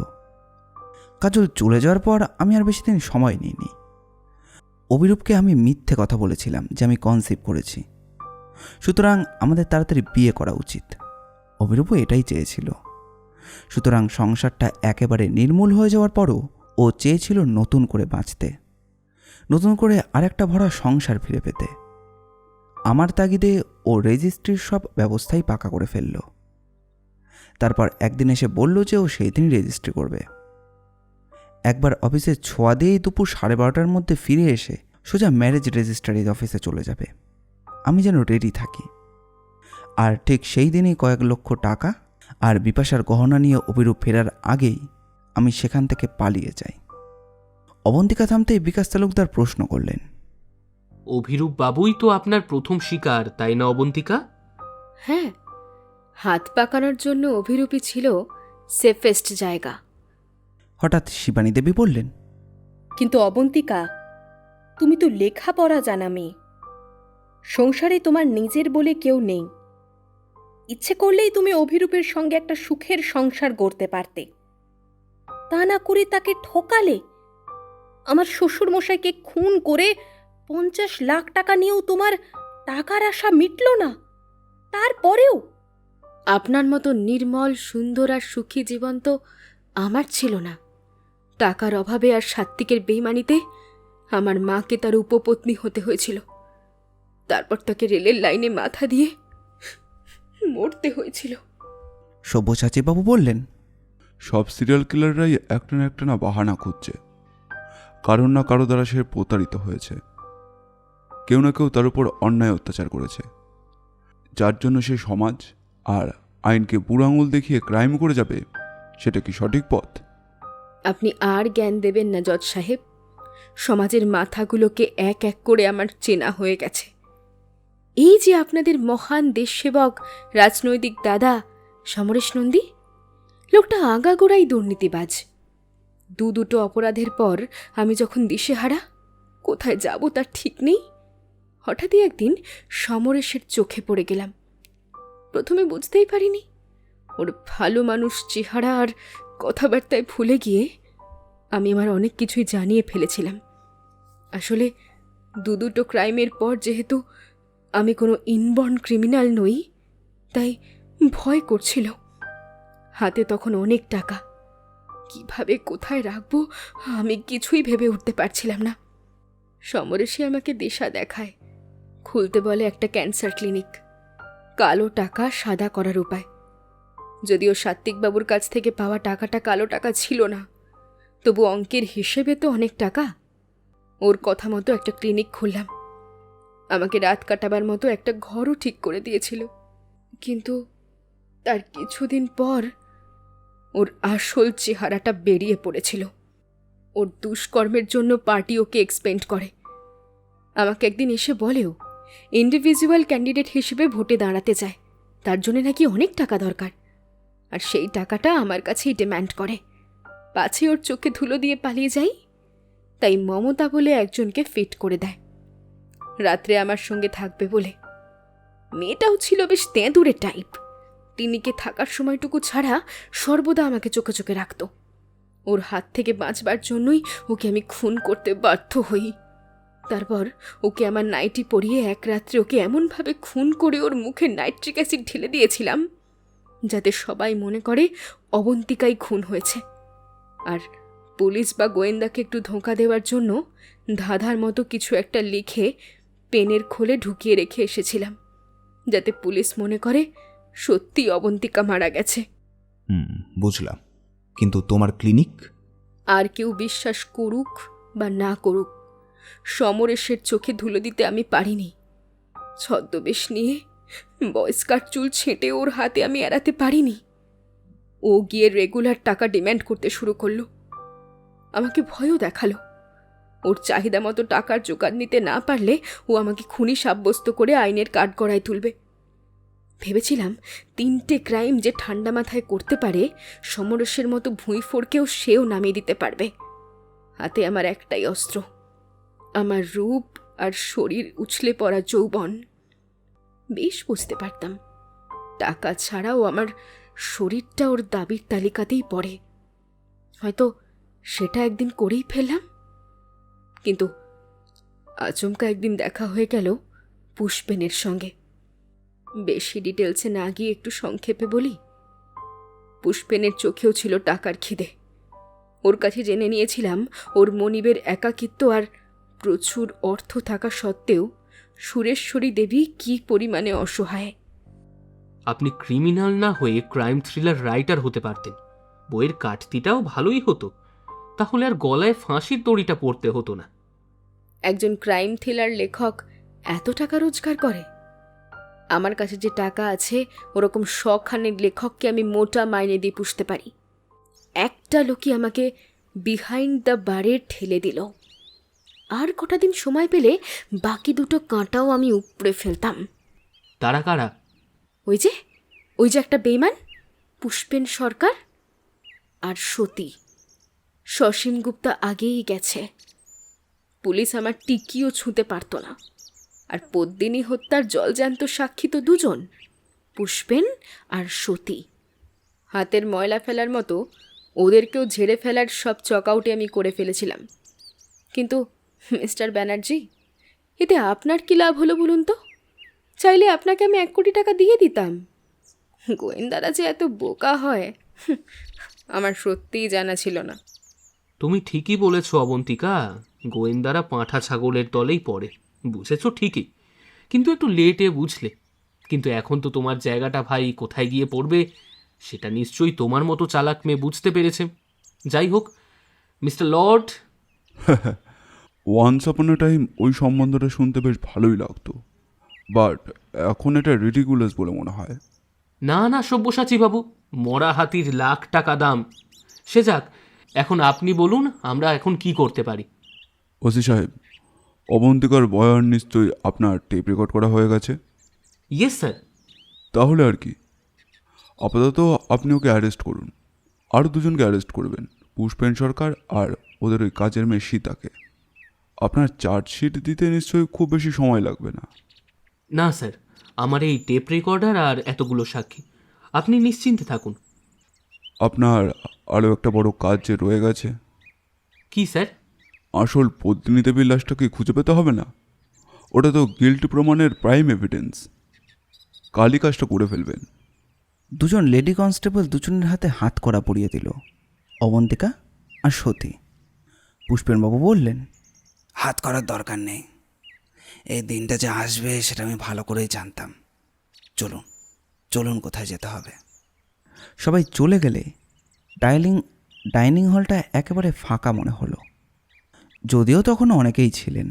কাজল চলে যাওয়ার পর আমি আর বেশি দিন সময় নিইনি। অভিরূপকে আমি মিথ্যে কথা বলেছিলাম যে আমি কনসিভ করেছি, সুতরাং আমাদের তাড়াতাড়ি বিয়ে করা উচিত। অভিরূপও এটাই চেয়েছিল। সুতরাং সংসারটা একেবারে নির্মূল হয়ে যাওয়ার পরও ও চেয়েছিল নতুন করে বাঁচতে, নতুন করে আরেকটা ভরা সংসার ফিরে পেতে। আমার তাগিদে ও রেজিস্ট্রির সব ব্যবস্থাই পাকা করে ফেলল। তারপর একদিন এসে বলল যে ও সেই দিনই রেজিস্ট্রি করবে। একবার অফিসে ছোঁয়া দিয়েই দুপুর 12:30টার মধ্যে ফিরে এসে সোজা ম্যারেজ রেজিস্ট্রারির অফিসে চলে যাবে। আমি যেন রেডি থাকি। আর ঠিক সেই দিনই কয়েক লক্ষ টাকা আর বিপাশার গহনা নিয়ে অভিরূপ ফেরার আগেই আমি সেখান থেকে পালিয়ে যাই। অবন্তিকা থামতেই বিকাশ তালুকদার প্রশ্ন করলেন, অভিরূপ বাবুই তো আপনার প্রথম শিকার, তাই না অবন্তিকা? হ্যাঁ, হাত পাকানোর জন্য অভিরূপই ছিল সেফেস্ট জায়গা। হঠাৎ শিবানী দেবী বললেন, কিন্তু অবন্তিকা, তুমি তো লেখাপড়া জানা মেয়ে। সংসারে তোমার নিজের বলে কেউ নেই। ইচ্ছে করলেই তুমি অভিরূপের সঙ্গে একটা সুখের সংসার গড়তে পারতে। তা না করে তাকে ঠকালে। আমার শ্বশুর মশাইকে খুন করে 50 লাখ টাকা নিয়েও তোমার টাকার আশা মিটল না। তারপরেও আপনার মতো নির্মল, সুন্দর আর সুখী জীবন তো আমার ছিল না। টাকার অভাবে আর সাত্ত্বিকের বেইমানিতে আমার মাকে তার উপপত্নী হতে হয়েছিল। তারপর তাকে রেলের লাইনে মাথা দিয়ে মরতে হয়েছিল। সব্যসাচীবাবু বললেন, সব সিরিয়াল কিলাররাই একটা না একটা না বাহানা খুঁজছে। কারোর না কারো দ্বারা সে প্রতারিত হয়েছে। কেউ না কেউ তার উপর অন্যায় অত্যাচার করেছে, যার জন্য সে সমাজ আর আইনকে বুড়ো আঙুল দেখিয়ে ক্রাইম করে যাবে। সেটা কি সঠিক পথ? আপনি আর জ্ঞান দেবেন না জজ সাহেব। সমাজের মাথাগুলোকে এক এক করে আমার চেনা হয়ে গেছে। এই যে আপনাদের মহান দেশসেবক রাজনৈতিক দাদা সমরেশ নন্দী, লোকটা আগাগোড়াই দুর্নীতিবাজ। দুটো অপরাধের পর আমি যখন দিশেহারা, কোথায় যাব তার ঠিক নেই, হঠাৎই একদিন সমরেশের চোখে পড়ে গেলাম। প্রথমে বুঝতেই পারিনি। ওর ভালো মানুষ চেহারা আর কথাবার্তায় ভুলে গিয়ে আমি আমার অনেক কিছুই জানিয়ে ফেলেছিলাম। আসলে দুটো ক্রাইমের পর যেহেতু আমি কোনো ইনবর্ন ক্রিমিনাল নই, তাই ভয় করছিল। হাতে তখন অনেক টাকা, কিভাবে কোথায় রাখবো আমি কিছুই ভেবে উঠতে পারছিলাম না। সমরেশই আমাকে দিশা দেখায়, খুলতে বলে একটা ক্যান্সার ক্লিনিক। কালো টাকা সাদা করার উপায়। যদিও সাত্ত্বিকবাবুর কাছ থেকে পাওয়া টাকাটা কালো টাকা ছিল না, তবু অঙ্কের হিসেবে তো অনেক টাকা। ওর কথা মতো একটা ক্লিনিক খুললাম। আমাকে রাত কাটাবার মতো একটা ঘরও ঠিক করে দিয়েছিল। কিন্তু তার কিছুদিন পর ওর আসল চেহারাটা বেরিয়ে পড়েছিল। ওর দুষ্কর্মের জন্য পার্টি ওকে এক্সপেন্ড করে। আমাকে একদিন এসে বলেও ইন্ডিভিজুয়াল ক্যান্ডিডেট হিসেবে ভোটে দাঁড়াতে চায়, তার জন্য নাকি অনেক টাকা দরকার। আর সেই টাকাটা আমার কাছেই ডিম্যান্ড করে, পাছে ওর চোখে ধুলো দিয়ে পালিয়ে যাই। তাই মমতা বলে একজনকে ফিট করে দেয় রাত্রে আমার সঙ্গে থাকবে বলে। মেয়েটাও ছিল বেশ তেঁদুরে টাইপ। ক্লিনিকে থাকার সময়টুকু ছাড়া সর্বদা আমাকে চোখে চোখে রাখত। ওর হাত থেকে বাঁচবার জন্যই ওকে আমি খুন করতে বাধ্য হই। তারপর ওকে আমার নাইটি পরিয়ে এক রাত্রে ওকে এমনভাবে খুন করে ওর মুখে নাইট্রিক অ্যাসিড ঢেলে দিয়েছিলাম যাতে সবাই মনে করে অবন্তিকাই খুন হয়েছে। আর পুলিশ বা গোয়েন্দাকে একটু ধোঁকা দেওয়ার জন্য ধাঁধার মতো কিছু একটা লিখে পেনের খোলে ঢুকিয়ে রেখে এসেছিলাম, যাতে পুলিশ মনে করে সত্যি অবন্তিকা মারা গেছে। বুঝলাম। কিন্তু তোমার ক্লিনিক? আর কেউ বিশ্বাস করুক বা না করুক, সমরেশের চোখে ধুলো দিতে আমি পারিনি। ছদ্মবেশ নিয়ে বয়স্কার চুল ছেঁটে ওর হাতে আমি এড়াতে পারিনি। ও গিয়ে রেগুলার টাকা ডিম্যান্ড করতে শুরু করলো। আমাকে ভয়ও দেখালো। ওর চাহিদা মতো টাকার জোগাড় নিতে না পারলে ও আমাকে খুনি সাব্যস্ত করে আইনের কাঠগড়ায় তুলবে। ভেবেছিলাম 3টে ক্রাইম যে ঠান্ডা মাথায় করতে পারে, সমরেশের মতো ভুঁই ফোড়কেও সেও নামিয়ে দিতে পারবে। হাতে আমার একটাই অস্ত্র, আমার রূপ আর শরীর উছলে পড়া যৌবন। বেশ বুঝতে পারতাম টাকা ছাড়াও আমার শরীরটা ওর দাবির তালিকাতেই পড়ে। হয়তো সেটা একদিন করেই ফেললাম। কিন্তু আচমকা একদিন দেখা হয়ে গেল পুষ্পেনের সঙ্গে। বেশি ডিটেলসে না গিয়ে একটু সংক্ষেপে বলি, পুষ্পেনের চোখেও ছিল টাকার খিদে। ওর কাছে জেনে নিয়েছিলাম ওর মনিবের একাকিত্ব আর প্রচুর অর্থ থাকা সত্ত্বেও সুরেশ্বরী দেবী কি পরিমাণে অসহায়। আপনি ক্রিমিনাল না হয়ে ক্রাইম থ্রিলার রাইটার হতে পারতেন। বইয়ের কাটতিটাও ভালোই হতো, তাহলে আর গলায় ফাঁসির দড়িটা পড়তে হতো না। একজন ক্রাইম থ্রিলার লেখক এত টাকা রোজগার করে? আমার কাছে যে টাকা আছে ওরকম শখানেক লেখককে আমি মোটা মাইনে দিয়ে পুষতে পারি। একটা লোকই আমাকে বিহাইন্ড দ্য বারে ঠেলে দিল। আর কটা দিন সময় পেলে বাকি দুটো কাঁটাও আমি উপড়ে ফেলতাম। তারা কারা? ওই যে একটা বেইমান, পুষ্পেন সরকার আর সতী। সসীম গুপ্তা আগেই গেছে। পুলিশ আমার টিকিও ছুঁতে পারত না। আর পদ্মিনী হত্যার জলজ্যান্ত সাক্ষী তো দুজন, পুষ্পেন আর সতী। হাতের ময়লা ফেলার মতো ওদেরকেও ঝেড়ে ফেলার সব চকআউটে আমি করে ফেলেছিলাম। কিন্তু মিস্টার ব্যানার্জি, এতে আপনার কী লাভ হলো বলুন তো? চাইলে আপনাকে আমি 1 কোটি টাকা দিয়ে দিতাম। গোয়েন্দারা যে এত বোকা হয় আমার সত্যিই জানা ছিল না। তুমি ঠিকই বলেছ অবন্তিকা, গোয়েন্দারা পাঁঠা ছাগলের দলেই পড়ে। বুঝেছ ঠিকই, কিন্তু একটু লেটে বুঝলে। কিন্তু এখন তো তোমার জায়গাটা ভাই কোথায় গিয়ে পড়বে সেটা নিশ্চয়ই তোমার মতো চালাক মেয়ে বুঝতে পেরেছে। যাই হোক মিস্টার লর্ড, ওয়ান্স আপন এ টাইম ওই সম্বন্ধটা শুনতে বেশ ভালোই লাগতো, বাট এখন এটা রিডিকুলাস বলে মনে হয়। না সব্যসাচী বাবু, মরা হাতির লাখ টাকা দাম। সে যাক, এখন আপনি বলুন আমরা এখন কি করতে পারি। ওসি সাহেব, অবন্তিকার বয়ান নিশ্চয়ই আপনার টেপ রেকর্ড করা হয়ে গেছে। Yes sir. তাহলে আর কি, আপাতত আপনি ওকে অ্যারেস্ট করুন। আরও 2জনকে অ্যারেস্ট করবেন, পুষ্পেন সরকার আর ওদের ওই কাজের মেয়ে সীতাকে। আপনার চার্জশিট দিতে নিশ্চয়ই খুব বেশি সময় লাগবে না। না স্যার, আমার এই টেপ রেকর্ডার আর এতগুলো সাক্ষী, আপনি নিশ্চিন্তে থাকুন। আপনার আরও একটা বড় কাজ যে রয়ে গেছে। কি স্যার? আসল পদ্মিনী দেবীর লাশটাকে খুঁজে পেতে হবে না? ওটা তো গিল্ট প্রমাণের প্রাইম এভিডেন্স। কালই কাজটা করে ফেলবেন। 2জন লেডি কনস্টেবল 2জনের হাতে হাত করা পরিয়ে দিল, অবন্তিকা আর সতী। পুষ্পেনবাবু বললেন, হাত করার দরকার নেই। এই দিনটা যে আসবে সেটা আমি ভালো করেই জানতাম। চলুন কোথায় যেতে হবে। সবাই চলে গেলে ডাইনিং হলটা একেবারে ফাঁকা মনে হলো, যদিও তখন অনেকেই ছিলেন।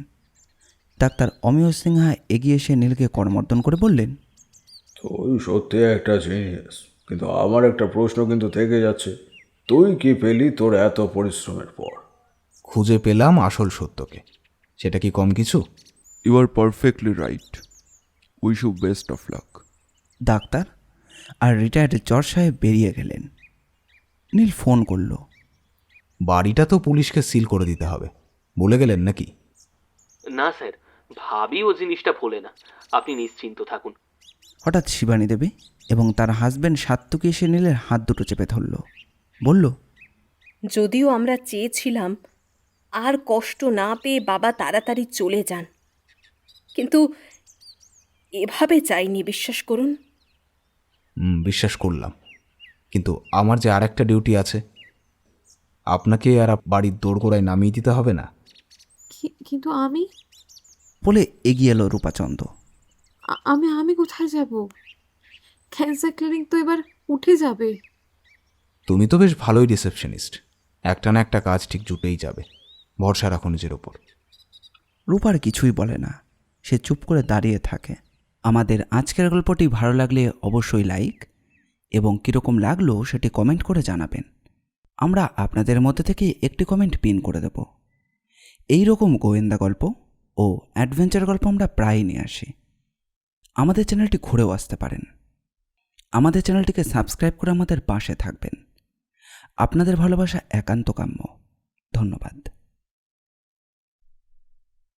ডাক্তার অমিয় সিনহা এগিয়ে এসে নীলকে করমর্দন করে বললেন, তুই সত্যি একটা জিনিয়াস, কিন্তু আমার একটা প্রশ্ন কিন্তু থেকে যাচ্ছে। তুই কি পেলি তোর এত পরিশ্রমের পর? খুঁজে পেলাম আসল সত্যকে, সেটা কি কম কিছু? You are perfectly right. Wish you best of luck. Doctor আর রিটায়ার্ড জজ সাহেব বেরিয়ে গেলেন। নীল ফোন করল, বাড়িটা তো পুলিশকে সিল করে দিতে হবে, বলে গেলেন নাকি? না স্যার, ভাবি ও জিনিসটা ভোলে না, আপনি নিশ্চিন্ত থাকুন। হঠাৎ শিবানী দেবী এবং তার হাজব্যান্ড সাত্তুকি এসে নীলের হাত দুটো চেপে ধরল, বলল, যদিও আমরা চেয়েছিলাম আর কষ্ট না পেয়ে বাবা তাড়াতাড়ি চলে যান, কিন্তু এভাবে চাইনি, বিশ্বাস করুন। বিশ্বাস করলাম, কিন্তু আমার যে আরেকটা ডিউটি আছে, আপনাকে আর বাড়ির দোরগোড়ায় নামিয়ে দিতে হবে না? কিন্তু আমি বলে এগিয়ে এলো রূপাচন্দ। আমি কোথায় যাব? ক্যান্সার ক্লিনিক তো এবার উঠে যাবে। তুমি তো বেশ ভালোই রিসেপশনিস্ট, একটা না একটা কাজ ঠিক জুটেই যাবে, ভরসা রাখো নিজের ওপর। রূপার কিছুই বলে না, সে চুপ করে দাঁড়িয়ে থাকে। আমাদের আজকের গল্পটি ভালো লাগলে অবশ্যই লাইক এবং কীরকম লাগলো সেটি কমেন্ট করে জানাবেন। আমরা আপনাদের মধ্যে থেকে একটি কমেন্ট পিন করে দেব। এই রকম গোয়েন্দা গল্প ও অ্যাডভেঞ্চার গল্প আমরা প্রায়ই নিয়ে আসি। আমাদের চ্যানেলটি ঘুরেও আসতে পারেন। আমাদের চ্যানেলটিকে সাবস্ক্রাইব করে আমাদের পাশে থাকবেন। আপনাদের ভালোবাসা একান্ত কাম্য। ধন্যবাদ।